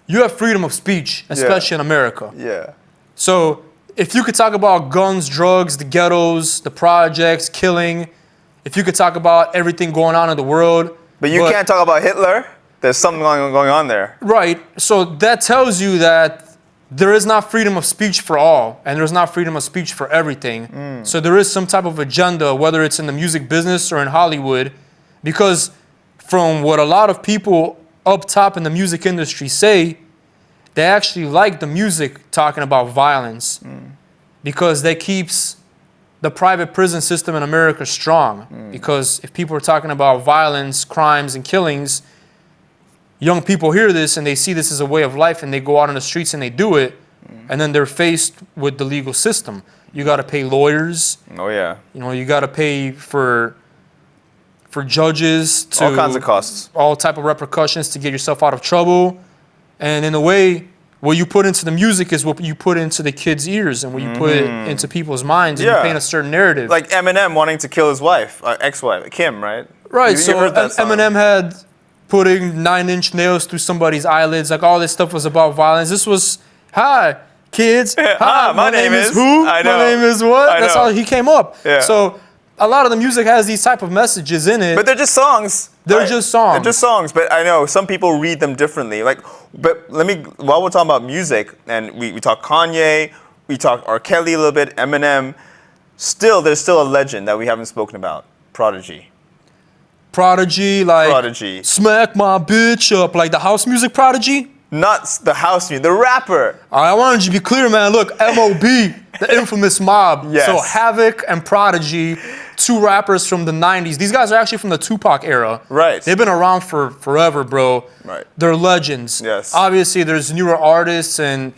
you have freedom of speech, especially in America. Yeah. So if you could talk about guns, drugs, the ghettos, the projects, killing, if you could talk about everything going on in the world. But you can't talk about Hitler. There's something going on there. Right. So that tells you that there is not freedom of speech for all, and there's not freedom of speech for everything. So there is some type of agenda, whether it's in the music business or in Hollywood, because from what a lot of people up top in the music industry say, they actually like the music talking about violence because that keeps the private prison system in America strong. Because if people are talking about violence, crimes, and killings, young people hear this and they see this as a way of life and they go out on the streets and they do it. And then they're faced with the legal system. You got to pay lawyers. Oh yeah. You know, you got to pay for judges to All kinds of costs. all type of repercussions to get yourself out of trouble. And in a way, what you put into the music is what you put into the kids' ears and what you put into people's minds, and Yeah. you paint a certain narrative. Like Eminem wanting to kill his wife, ex-wife, Kim, right? Right. You So heard that song. Eminem had putting 9-inch nails through somebody's eyelids. Like all this stuff was about violence. This was, hi, kids. Hi, my name is who? I know. My name is what? I That's know. how he came up. Yeah. So a lot of the music has these type of messages in it. But they're just songs. They're just songs. They're just songs, but I know some people read them differently. Like, but while we're talking about music, and we talk Kanye, we talk R. Kelly a little bit, Eminem, there's still a legend that we haven't spoken about, Prodigy. Prodigy, like Prodigy. smack my bitch up, like the house music Prodigy. Not the house music, the rapper. All right, I wanted you to be clear, man. Look, M.O.B., the infamous mob. Yes. So Havoc and Prodigy, two rappers from the 90s. These guys are actually from the Tupac era. Right. They've been around for forever, bro. Right. They're legends. Yes. Obviously, there's newer artists, and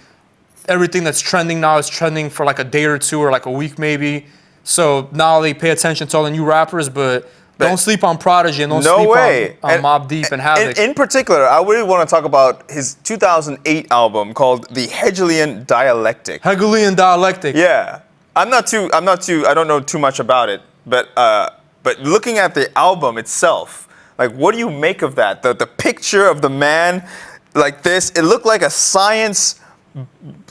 everything that's trending now is trending for like a day or two or like a week maybe. So now they pay attention to all the new rappers, but don't sleep on Prodigy and don't No sleep way. on Mobb Deep and Havoc. In particular, I really want to talk about his 2008 album called The Hegelian Dialectic. Hegelian Dialectic. Yeah, I don't know too much about it, but looking at the album itself, like, what do you make of that? The picture of the man, like this, it looked like a science,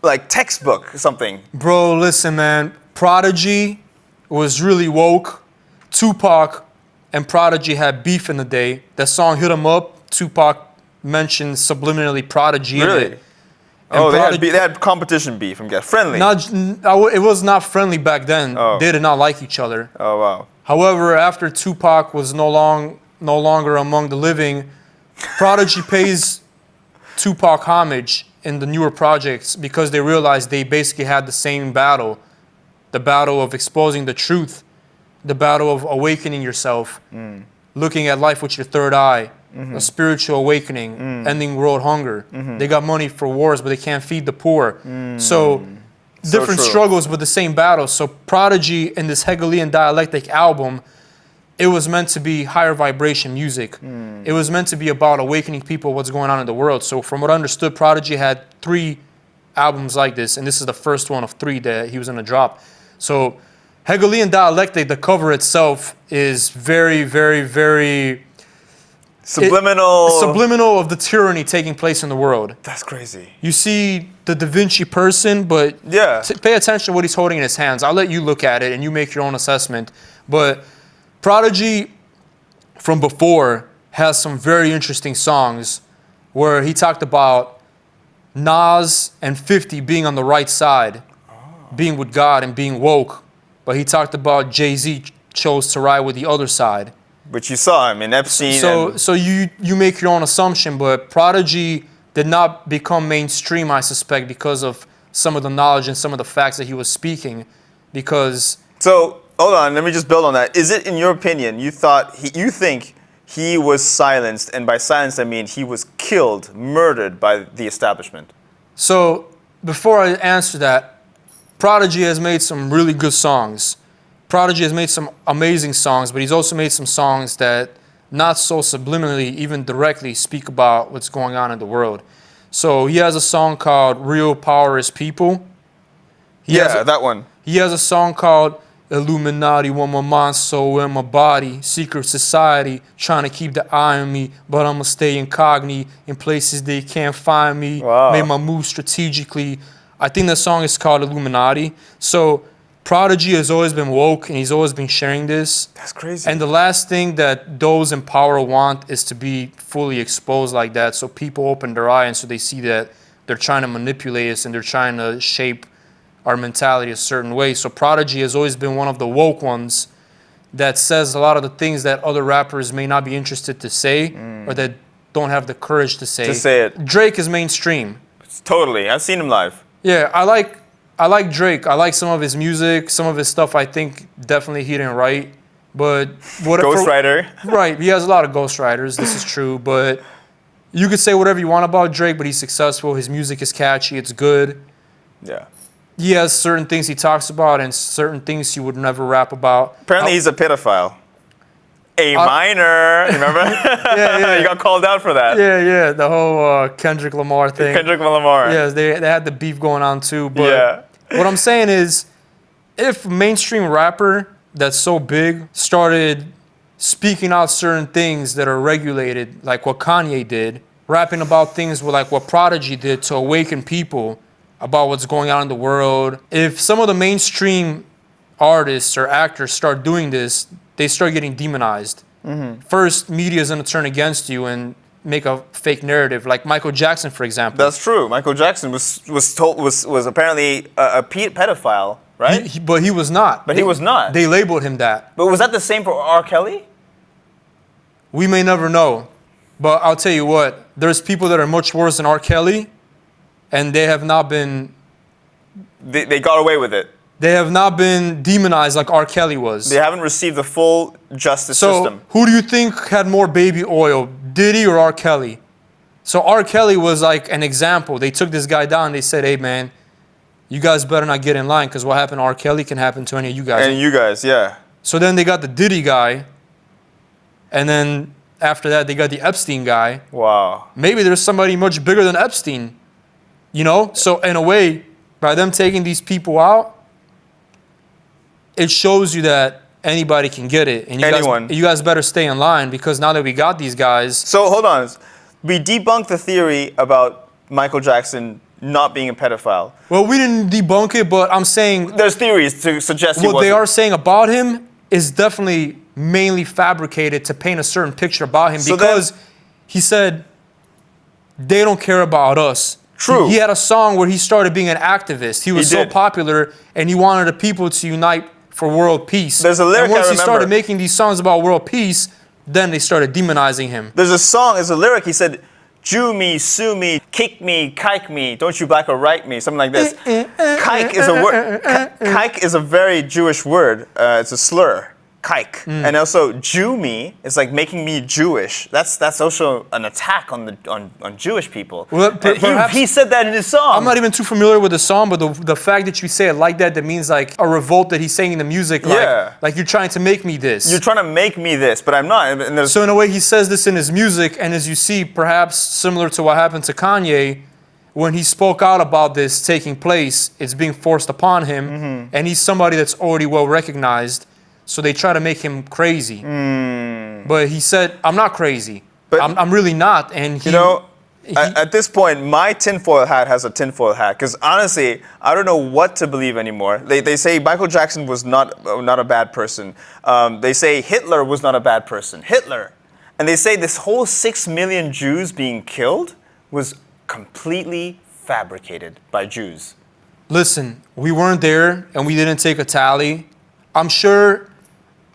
like textbook, something. Bro, listen, man. Prodigy was really woke. Tupac and Prodigy had beef in the day. That song Hit 'Em Up, Tupac mentioned subliminally Prodigy in Really? it. And Oh, Prodigy- they had competition beef. I'm guessing friendly. it was not friendly back then. Oh. They did not like each other. Oh wow. However, after Tupac was no longer among the living, Prodigy pays Tupac homage in the newer projects because they realized they basically had the same battle. The battle of exposing the truth, the battle of awakening yourself, looking at life with your third eye, a spiritual awakening, ending world hunger. They got money for wars, but they can't feed the poor. So different true. struggles, but the same battle. So Prodigy in this Hegelian Dialectic album, it was meant to be higher vibration music. It was meant to be about awakening people what's going on in the world. So from what I understood, Prodigy had 3 albums like this, and this is the first one of 3 that he was gonna drop. So Hegelian Dialectic, the cover itself is very, very, very subliminal of the tyranny taking place in the world. That's crazy. You see the Da Vinci person, but Yeah. pay attention to what he's holding in his hands. I'll let you look at it and you make your own assessment. But Prodigy from before has some very interesting songs where he talked about Nas and 50 being on the right side, being with God and being woke. But he talked about Jay-Z chose to ride with the other side. But you saw him in Epstein. So you make your own assumption, but Prodigy did not become mainstream, I suspect, because of some of the knowledge and some of the facts that he was speaking. Because So hold on, let me just build on that. Is it, in your opinion, you think he was silenced, and by silenced I mean he was killed, murdered by the establishment? so before I answer that, Prodigy has made some really good songs. Prodigy has made some amazing songs, but he's also made some songs that not so subliminally, even directly, speak about what's going on in the world. So he has a song called Real Power is People. That one. He has a song called Illuminati, want my mind, soul, and my body. Secret society, trying to keep the eye on me, but I'ma stay incognito in places they can't find me. Wow. Made my move strategically. I think the song is called Illuminati. So Prodigy has always been woke, and he's always been sharing this. That's crazy. And the last thing that those in power want is to be fully exposed like that, so people open their eye and so they see that they're trying to manipulate us and they're trying to shape our mentality a certain way. So Prodigy has always been one of the woke ones that says a lot of the things that other rappers may not be interested to say or that don't have the courage to say. To say it. Drake is mainstream. Totally. I've seen him live. Yeah, I like Drake. I like some of his music. Some of his stuff I think definitely he didn't write. But what Ghostwriter. Right, he has a lot of ghostwriters. This is true, but you could say whatever you want about Drake, but he's successful. His music is catchy. It's good. Yeah. He has certain things he talks about and certain things he would never rap about. Apparently, he's a pedophile. A minor. Remember? Yeah. You got called out for that. Yeah. The whole Kendrick Lamar thing. Kendrick Lamar. Yes, they had the beef going on too. But Yeah. what I'm saying is, if a mainstream rapper that's so big started speaking out certain things that are regulated, like what Kanye did, rapping about things like what Prodigy did to awaken people about what's going on in the world. If some of the mainstream artists or actors start doing this, they start getting demonized. First, media is going to turn against you and make a fake narrative, like Michael Jackson, for example. That's true. Michael Jackson was apparently a pedophile, right? But he was not. But he was not. They labeled him that. But was that the same for R. Kelly? We may never know. But I'll tell you what, there's people that are much worse than R. Kelly, and they have not been... They got away with it. They have not been demonized like R. Kelly was. They haven't received the full justice system. So, who do you think had more baby oil, Diddy or R. Kelly? So R. Kelly was like an example. They took this guy down. They said, hey, man, you guys better not get in line because what happened to R. Kelly can happen to any of you guys. And you guys, yeah. So then they got the Diddy guy. And then after that, they got the Epstein guy. Wow. Maybe there's somebody much bigger than Epstein. You know? So in a way, by them taking these people out, it shows you that anybody can get it. And you guys better stay in line because now that we got these guys. So hold on. We debunked the theory about Michael Jackson not being a pedophile. Well, we didn't debunk it, but I'm saying... There's theories to suggest he wasn't. What they are saying about him is definitely mainly fabricated to paint a certain picture about him because he said, they don't care about us. True. He had a song where he started being an activist. He was so popular and he wanted the people to unite for world peace. There's a lyric and once I he started making these songs about world peace, then they started demonizing him. There's a lyric, he said, Jew me, sue me, kick me, kike me, don't you black or right me, something like this. Kike is a word. Kike is a very Jewish word. It's a slur. Kike. And also Jew me is like making me Jewish. That's also an attack on Jewish people. Well, he said that in his song. I'm not even too familiar with the song, but the fact that you say it like that means like a revolt that he's saying in the music. Like you're trying to make me this. You're trying to make me this, but I'm not. And so in a way, he says this in his music, and as you see, perhaps similar to what happened to Kanye, when he spoke out about this taking place, it's being forced upon him, and he's somebody that's already well recognized. So they try to make him crazy. But he said, I'm not crazy. But I'm really not. And at this point, my tinfoil hat has a tinfoil hat. Because honestly, I don't know what to believe anymore. They say Michael Jackson was not a bad person. They say Hitler was not a bad person. Hitler. And they say this whole 6 million Jews being killed was completely fabricated by Jews. Listen, we weren't there and we didn't take a tally. I'm sure...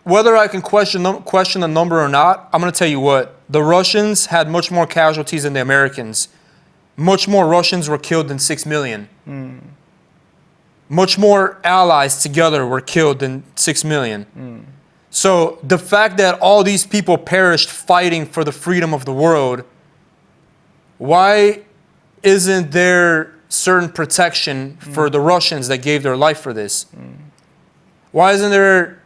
Whether I can question the number or not, I'm going to tell you what. The Russians had much more casualties than the Americans. Much more Russians were killed than 6 million. Much more allies together were killed than 6 million. So the fact that all these people perished fighting for the freedom of the world, why isn't there certain protection for the Russians that gave their life for this? Why isn't there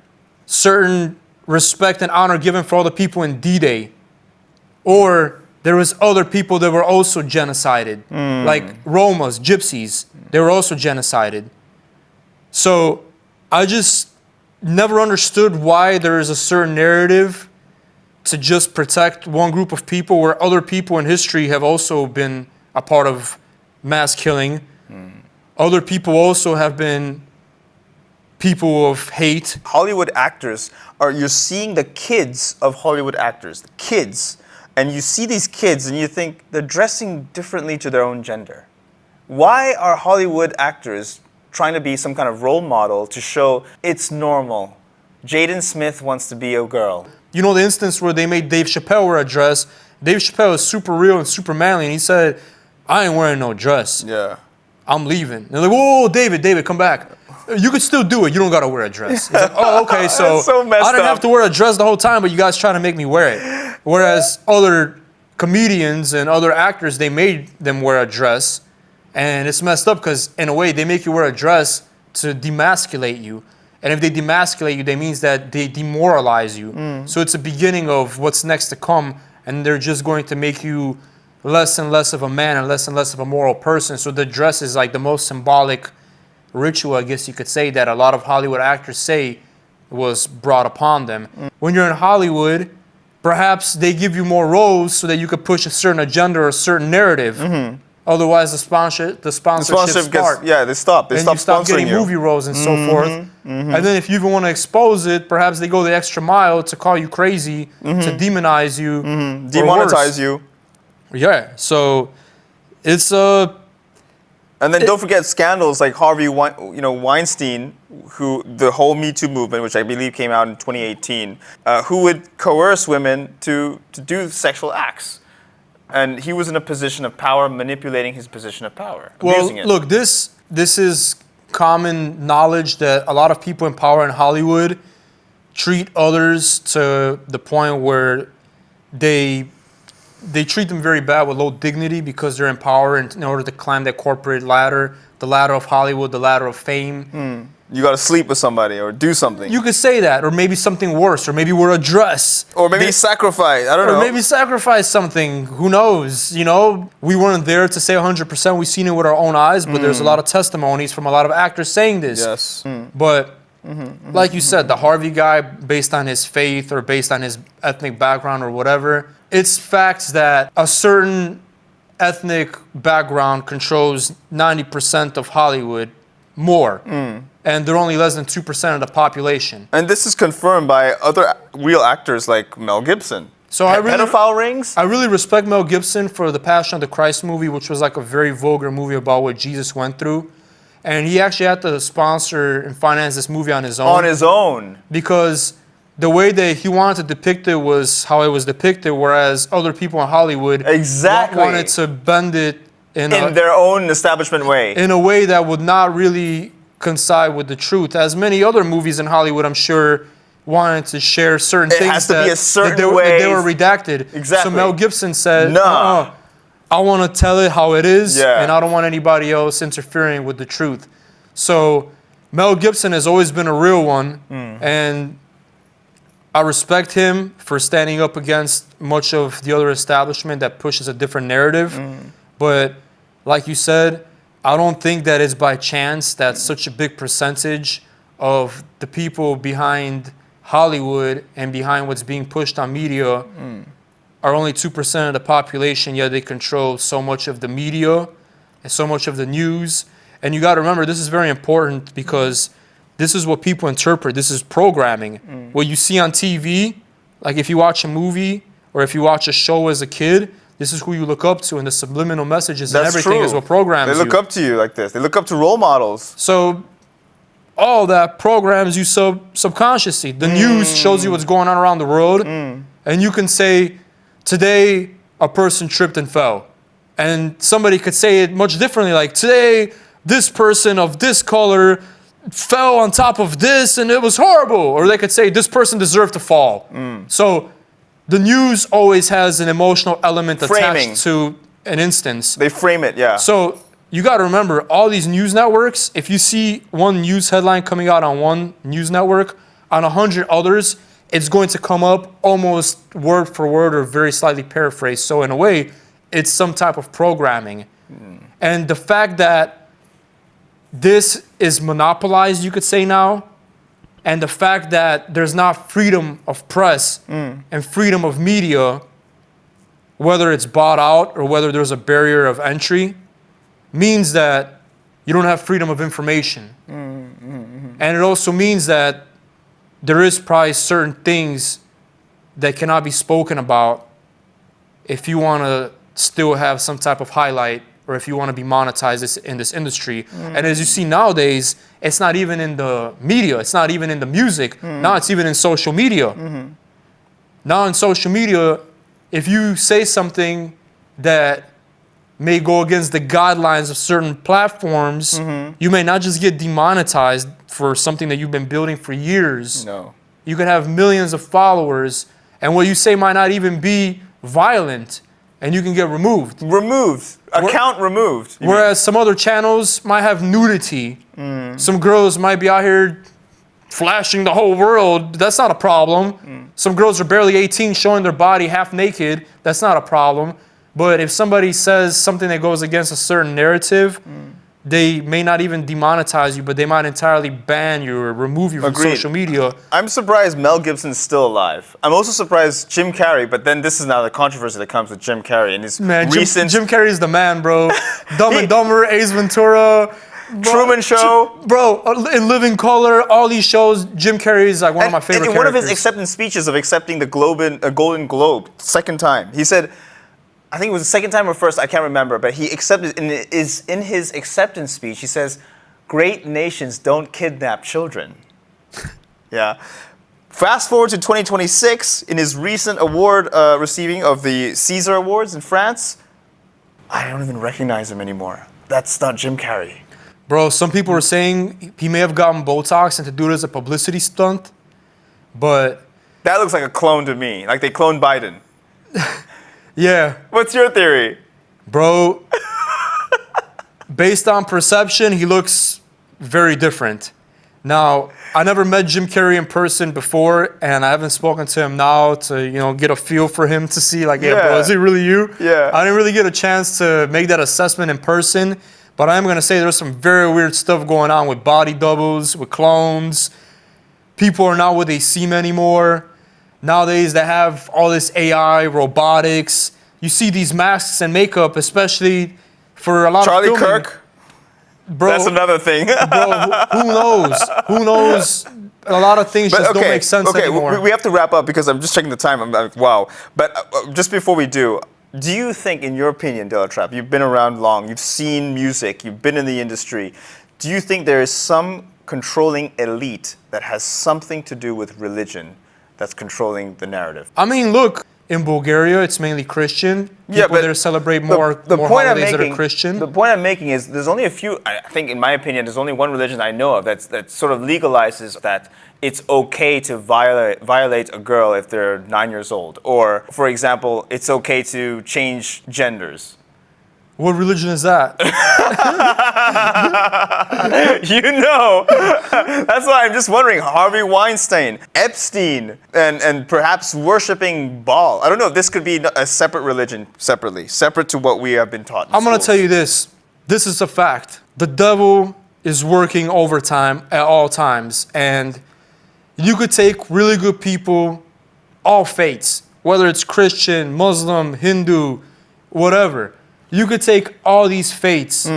certain respect and honor given for all the people in D-Day? Or there was other people that were also genocided, like Romas, Gypsies. They were also genocided. So I just never understood why there is a certain narrative to just protect one group of people where other people in history have also been a part of mass killing. Other people also have been people of hate. Hollywood actors you're seeing the kids of Hollywood actors, the kids, and you see these kids and you think they're dressing differently to their own gender. Why are Hollywood actors trying to be some kind of role model to show it's normal? Jaden Smith wants to be a girl. You know the instance where they made Dave Chappelle wear a dress? Dave Chappelle is super real and super manly, and he said, I ain't wearing no dress. Yeah. I'm leaving. And they're like, whoa, David, come back. You could still do it. You don't got to wear a dress. He's like, oh, okay, so I didn't have to wear a dress the whole time, but you guys trying to make me wear it. Whereas other comedians and other actors, they made them wear a dress. And it's messed up because, in a way, they make you wear a dress to demasculate you. And if they demasculate you, that means that they demoralize you. So it's a beginning of what's next to come, and they're just going to make you less and less of a man and less of a moral person. So the dress is like the most symbolic ritual, I guess you could say, that a lot of Hollywood actors say was brought upon them. When you're in Hollywood, perhaps they give you more roles so that you could push a certain agenda or a certain narrative. Otherwise, the sponsorship They stop. They and stop you stop sponsoring getting you. movie roles and so forth. And then if you even want to expose it, perhaps they go the extra mile to call you crazy, to demonize you, or Demonetize worse. you. Yeah, so it's And then don't forget scandals like Weinstein, who the whole Me Too movement, which I believe came out in 2018, who would coerce women to do sexual acts. And he was in a position of power, manipulating his position of power, abusing it. Look, this is common knowledge that a lot of people in power in Hollywood treat others to the point where they treat them very bad with low dignity because they're in power, and in order to climb that corporate ladder, the ladder of Hollywood, the ladder of fame. You got to sleep with somebody or do something. You could say that, or maybe something worse, or maybe wear a dress. Or maybe sacrifice. I don't know. Or maybe sacrifice something. Who knows? We weren't there to say 100%. We've seen it with our own eyes, but there's a lot of testimonies from a lot of actors saying this. Yes. But like you said, the Harvey guy, based on his faith or based on his ethnic background or whatever, it's facts that a certain ethnic background controls 90% of Hollywood more. And they're only less than 2% of the population. And this is confirmed by other real actors like Mel Gibson. So pedophile rings? I really respect Mel Gibson for the Passion of the Christ movie, which was like a very vulgar movie about what Jesus went through. And he actually had to sponsor and finance this movie on his own. On his own. Because the way that he wanted to depict it was how it was depicted, whereas other people in Hollywood wanted to bend it in their own establishment way. In a way that would not really coincide with the truth. As many other movies in Hollywood, I'm sure, wanted to share certain things that they were redacted. Exactly. So Mel Gibson said, "No, I want to tell it how it is, Yeah. and I don't want anybody else interfering with the truth." So Mel Gibson has always been a real one, and I respect him for standing up against much of the other establishment that pushes a different narrative. But like you said, I don't think that it's by chance that such a big percentage of the people behind Hollywood and behind what's being pushed on media are only 2% of the population, yet they control so much of the media and so much of the news. And you got to remember, this is very important because this is what people interpret. This is programming. What you see on TV, like if you watch a movie or if you watch a show as a kid, this is who you look up to, and the subliminal messages and everything is what programs you. They look up to you like this. They look up to role models. So all that programs you subconsciously. The news shows you what's going on around the world, and you can say, today a person tripped and fell. And somebody could say it much differently, like, today this person of this color fell on top of this and it was horrible. Or they could say, this person deserved to fall. So the news always has an emotional element attached to an instance. They frame it, yeah. So you got to remember, all these news networks, if you see one news headline coming out on one news network, on 100 others, it's going to come up almost word for word or very slightly paraphrased. So in a way, it's some type of programming. And the fact that this is monopolized, you could say now, and the fact that there's not freedom of press and freedom of media, whether it's bought out or whether there's a barrier of entry, means that you don't have freedom of information. And it also means that there is probably certain things that cannot be spoken about if you want to still have some type of highlight or if you want to be monetized in this industry. And as you see nowadays, it's not even in the media. It's not even in the music. Now it's even in social media. Now in social media, if you say something that may go against the guidelines of certain platforms, you may not just get demonetized for something that you've been building for years. No. You can have millions of followers, and what you say might not even be violent, and you can get removed. Account removed. Whereas some other channels might have nudity. Some girls might be out here flashing the whole world. That's not a problem. Some girls are barely 18 showing their body half naked. That's not a problem. But if somebody says something that goes against a certain narrative, they may not even demonetize you, but they might entirely ban you or remove you from social media. I'm surprised Mel Gibson's still alive. I'm also surprised Jim Carrey, but then this is now the controversy that comes with Jim Carrey and his recent... Jim Carrey is the man, bro. Dumb and Dumber, Ace Ventura... Truman Show. Bro, in Living Color, all these shows, Jim Carrey is like one of my favorite characters. And in one of his acceptance speeches of accepting the Golden Globe, second time, he said, I think it was the second time or first, I can't remember, but he accepted, in his acceptance speech, he says, great nations don't kidnap children. Yeah. Fast forward to 2026, in his recent award receiving of the Caesar Awards in France, I don't even recognize him anymore. That's not Jim Carrey. Bro, some people are saying he may have gotten Botox and to do it as a publicity stunt, but... That looks like a clone to me, like they cloned Biden. Yeah. What's your theory? Bro, based on perception, he looks very different. Now, I never met Jim Carrey in person before, and I haven't spoken to him now to, get a feel for him to see, like, yeah, bro, is he really you? Yeah. I didn't really get a chance to make that assessment in person, but I am going to say there's some very weird stuff going on with body doubles, with clones. People are not what they seem anymore. Nowadays, they have all this AI, robotics. You see these masks and makeup, especially for a lot Charlie of filming. Kirk? Bro, that's another thing. Bro, who knows? Who knows? A lot of things don't make sense anymore. We have to wrap up because I'm just checking the time. I'm like, wow. But just before we do you think, in your opinion, Delatrap, you've been around long, you've seen music, you've been in the industry, do you think there is some controlling elite that has something to do with religion that's controlling the narrative? I mean, look, in Bulgaria, it's mainly Christian. People there celebrate more holidays that are Christian. The point I'm making is there's only a few, I think, in my opinion, there's only one religion I know of that sort of legalizes that it's okay to violate a girl if they're 9 years old. Or, for example, it's okay to change genders. What religion is that? That's why I'm just wondering. Harvey Weinstein, Epstein, and perhaps worshipping Brawl. I don't know if this could be a separate religion, separate to what we have been taught in I'm going to schools. tell you this. This is a fact. The devil is working overtime at all times. And you could take really good people, all faiths, whether it's Christian, Muslim, Hindu, whatever. You could take all these faiths,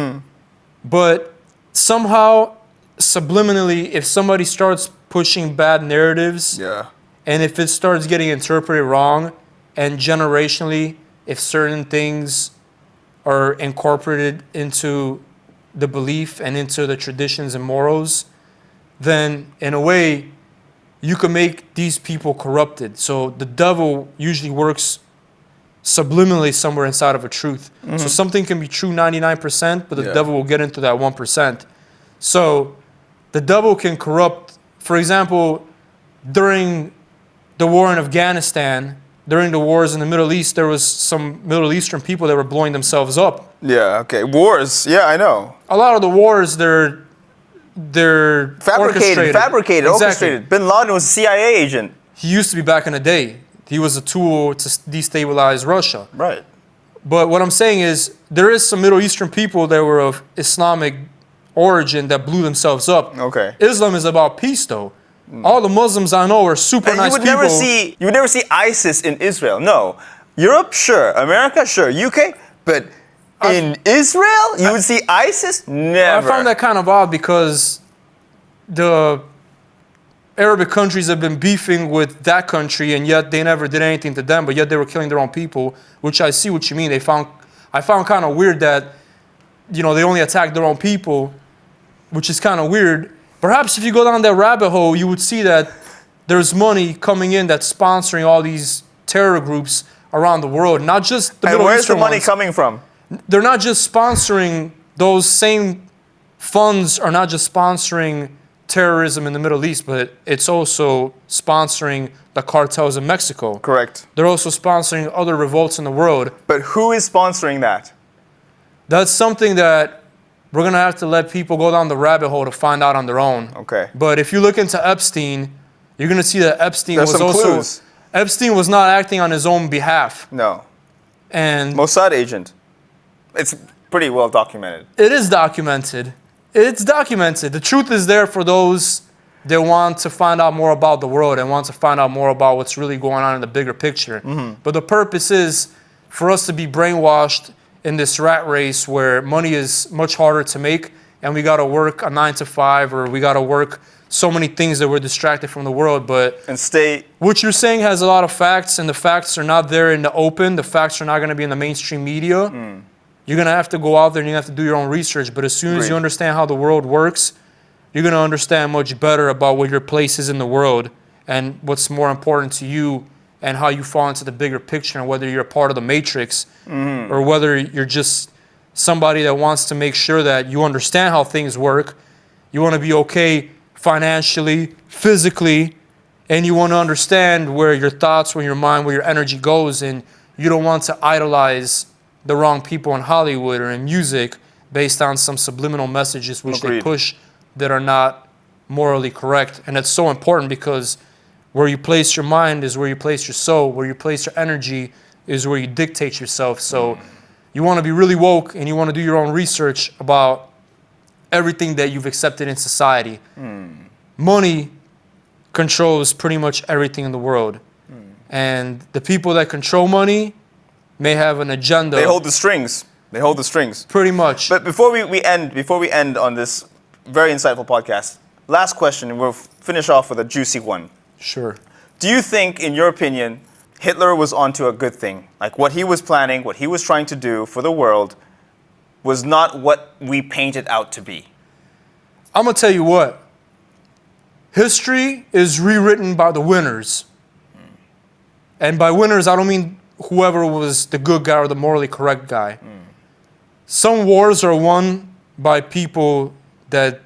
but somehow, subliminally, if somebody starts pushing bad narratives, and if it starts getting interpreted wrong, and generationally, if certain things are incorporated into the belief and into the traditions and morals, then in a way, you can make these people corrupted. So the devil usually works subliminally somewhere inside of a truth. So something can be true 99%, but the devil will get into that 1%. So the devil can corrupt. For example, during the war in Afghanistan, during the wars in the Middle East, there was some Middle Eastern people that were blowing themselves up. Yeah, okay. Wars, yeah, I know. A lot of the wars, they're fabricated, exactly. orchestrated. Bin Laden was a CIA agent. He used to be back in the day. He was a tool to destabilize Russia. Right. But what I'm saying is, there is some Middle Eastern people that were of Islamic origin that blew themselves up. Okay. Islam is about peace, though. All the Muslims I know are super nice people. You would never see ISIS in Israel. No. Europe, sure. America, sure. UK, but in Israel, you would see ISIS? Never. I found that kind of odd because the Arabic countries have been beefing with that country, and yet they never did anything to them, but yet they were killing their own people, which I see what you mean. I found kind of weird that, they only attacked their own people, which is kind of weird. Perhaps if you go down that rabbit hole, you would see that there's money coming in that's sponsoring all these terror groups around the world, not just the Middle Eastern ones. And where's the money coming from? They're not just sponsoring, those same funds are not just sponsoring terrorism in the Middle East, but it's also sponsoring the cartels in Mexico. Correct. They're also sponsoring other revolts in the world. But who is sponsoring that? That's something that we're going to have to let people go down the rabbit hole to find out on their own. Okay. But if you look into Epstein, you're going to see that Epstein There's was some also... clues. Epstein was not acting on his own behalf. No. And Mossad agent. It's pretty well documented. it is documented. It's documented. The truth is there for those that want to find out more about the world and want to find out more about what's really going on in the bigger picture. But the purpose is for us to be brainwashed in this rat race where money is much harder to make and we got to work a 9 to 5 or we got to work so many things that we're distracted from the world. But And stay... what you're saying has a lot of facts, and the facts are not there in the open. The facts are not going to be in the mainstream media. You're going to have to go out there and you have to do your own research. But as soon as you understand how the world works, you're going to understand much better about what your place is in the world and what's more important to you and how you fall into the bigger picture and whether you're a part of the matrix or whether you're just somebody that wants to make sure that you understand how things work. You want to be okay financially, physically, and you want to understand where your thoughts, where your mind, where your energy goes, and you don't want to idolize the wrong people in Hollywood or in music based on some subliminal messages which they push that are not morally correct. And it's so important because where you place your mind is where you place your soul, where you place your energy is where you dictate yourself. So you want to be really woke and you want to do your own research about everything that you've accepted in society. Money controls pretty much everything in the world. And the people that control money may have an agenda. They hold the strings. They hold the strings. Pretty much. But before we end on this very insightful podcast, last question, and we'll finish off with a juicy one. Sure. Do you think, in your opinion, Hitler was onto a good thing? Like what he was planning, what he was trying to do for the world was not what we painted out to be? I'm going to tell you what. History is rewritten by the winners. And by winners, I don't mean whoever was the good guy or the morally correct guy. Some wars are won by people that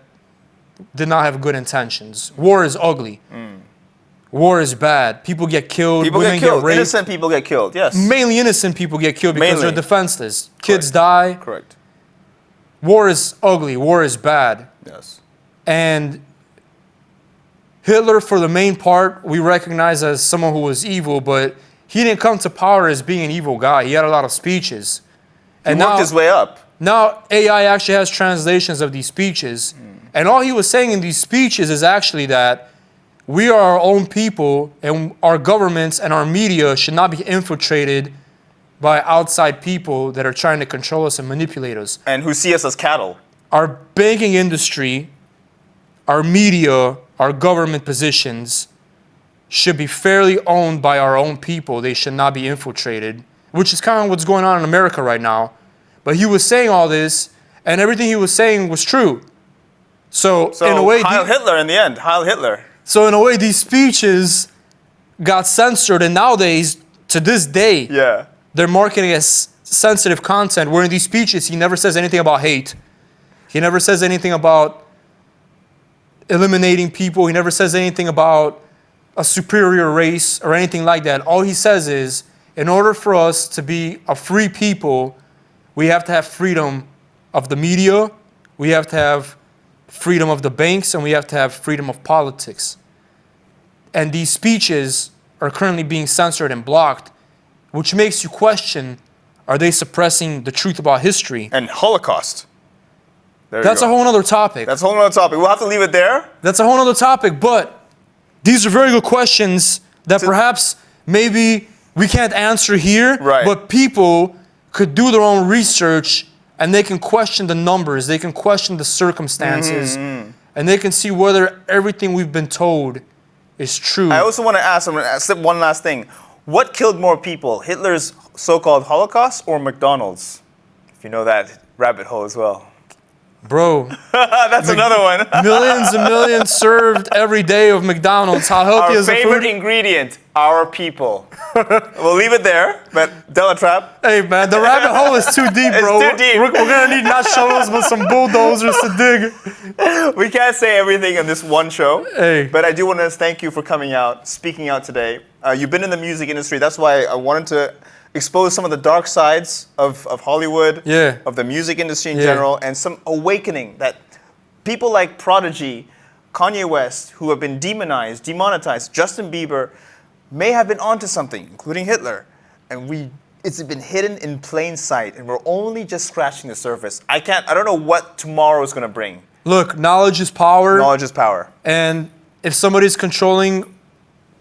did not have good intentions. War is ugly. War is bad. People get killed. People women get killed. raped. Innocent people get killed, yes. Mainly innocent people get killed because Mainly. they're defenseless. Kids die. Correct. War is ugly. War is bad. Yes. And Hitler, for the main part, we recognize as someone who was evil, but he didn't come to power as being an evil guy. He had a lot of speeches. He worked his way up. Now AI actually has translations of these speeches. And all he was saying in these speeches is actually that we are our own people and our governments and our media should not be infiltrated by outside people that are trying to control us and manipulate us. And who see us as cattle. Our banking industry, our media, our government positions should be fairly owned by our own people. They should not be infiltrated, which is kind of what's going on in America right now. But he was saying all this, and everything he was saying was true. So in a way, Heil Hitler in the end. Heil Hitler. So in a way, these speeches got censored, and nowadays, to this day, Yeah. they're marketing as sensitive content, where in these speeches, he never says anything about hate. He never says anything about eliminating people. He never says anything about a superior race or anything like that. All he says is, in order for us to be a free people, we have to have freedom of the media, we have to have freedom of the banks, and we have to have freedom of politics. And these speeches are currently being censored and blocked, which makes you question, are they suppressing the truth about history? And Holocaust. There you That's go. a whole other topic. That's a whole other topic. We'll have to leave it there. That's a whole other topic, but these are very good questions that perhaps maybe we can't answer here, Right. but people could do their own research and they can question the numbers, they can question the circumstances, and they can see whether everything we've been told is true. I also want to ask, I'm going to slip one last thing. What killed more people, Hitler's so-called Holocaust or McDonald's? If you know that rabbit hole as well. Bro, That's another one. millions and millions served every day of McDonald's. How healthy Our is the favorite food? ingredient, our people. We'll leave it there, but Delatrap. Hey man, the rabbit hole is too deep, It's bro. too deep. We're gonna need not shovels, but some bulldozers to dig. We can't say everything in this one show, Hey. but I do want to thank you for coming out, speaking out today. You've been in the music industry. That's why I wanted to expose some of the dark sides of Hollywood, Yeah. of the music industry in Yeah. general, and some awakening that people like Prodigy, Kanye West, who have been demonetized, Justin Bieber, may have been onto something, including Hitler. And it's been hidden in plain sight, and we're only just scratching the surface. I don't know what tomorrow is going to bring. Look, knowledge is power. Knowledge is power. And if somebody's controlling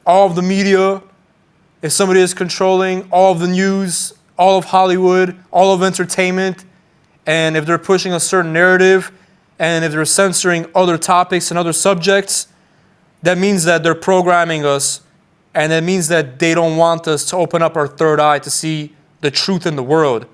all of the media, if somebody is controlling all of the news, all of Hollywood, all of entertainment, and if they're pushing a certain narrative, and if they're censoring other topics and other subjects, that means that they're programming us, and that means that they don't want us to open up our third eye to see the truth in the world.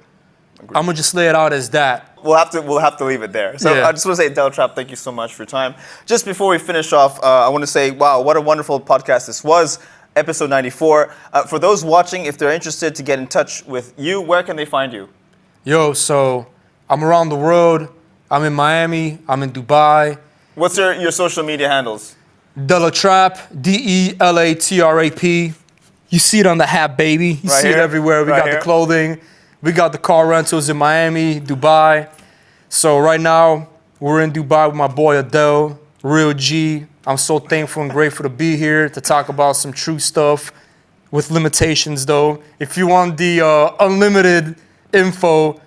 I'm gonna just lay it out as that. We'll have to leave it there. So Yeah. I just want to say, Delatrap, thank you so much for your time. Just before we finish off, I want to say, wow, what a wonderful podcast this was. Episode 94. For those watching, if they're interested to get in touch with you, where can they find you? Yo, so I'm around the world. I'm in Miami. I'm in Dubai. What's your social media handles? Delatrap, Delatrap. You see it on the hat, baby. You Right see it here? everywhere. We Right got here? the clothing. We got the car rentals in Miami, Dubai. So right now, we're in Dubai with my boy Adel, real G. I'm so thankful and grateful to be here to talk about some true stuff with limitations, though. If you want the unlimited info,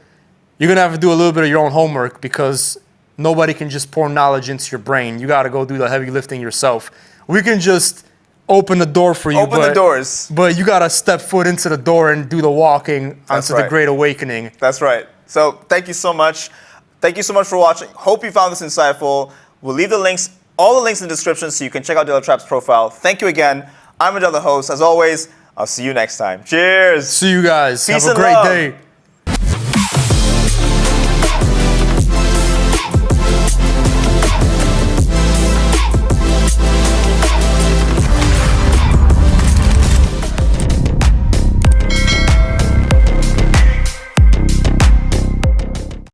you're going to have to do a little bit of your own homework because nobody can just pour knowledge into your brain. You got to go do the heavy lifting yourself. We can just open the door for you. Open the doors. But you got to step foot into the door and do the walking That's onto the right. Great Awakening. That's right. So thank you so much. Thank you so much for watching. Hope you found this insightful. We'll leave the links, all the links in the description so you can check out Delatrap's profile. Thank you again. I'm Adel, the host. As always, I'll see you next time. Cheers. See you guys. Peace Have a and great love. day.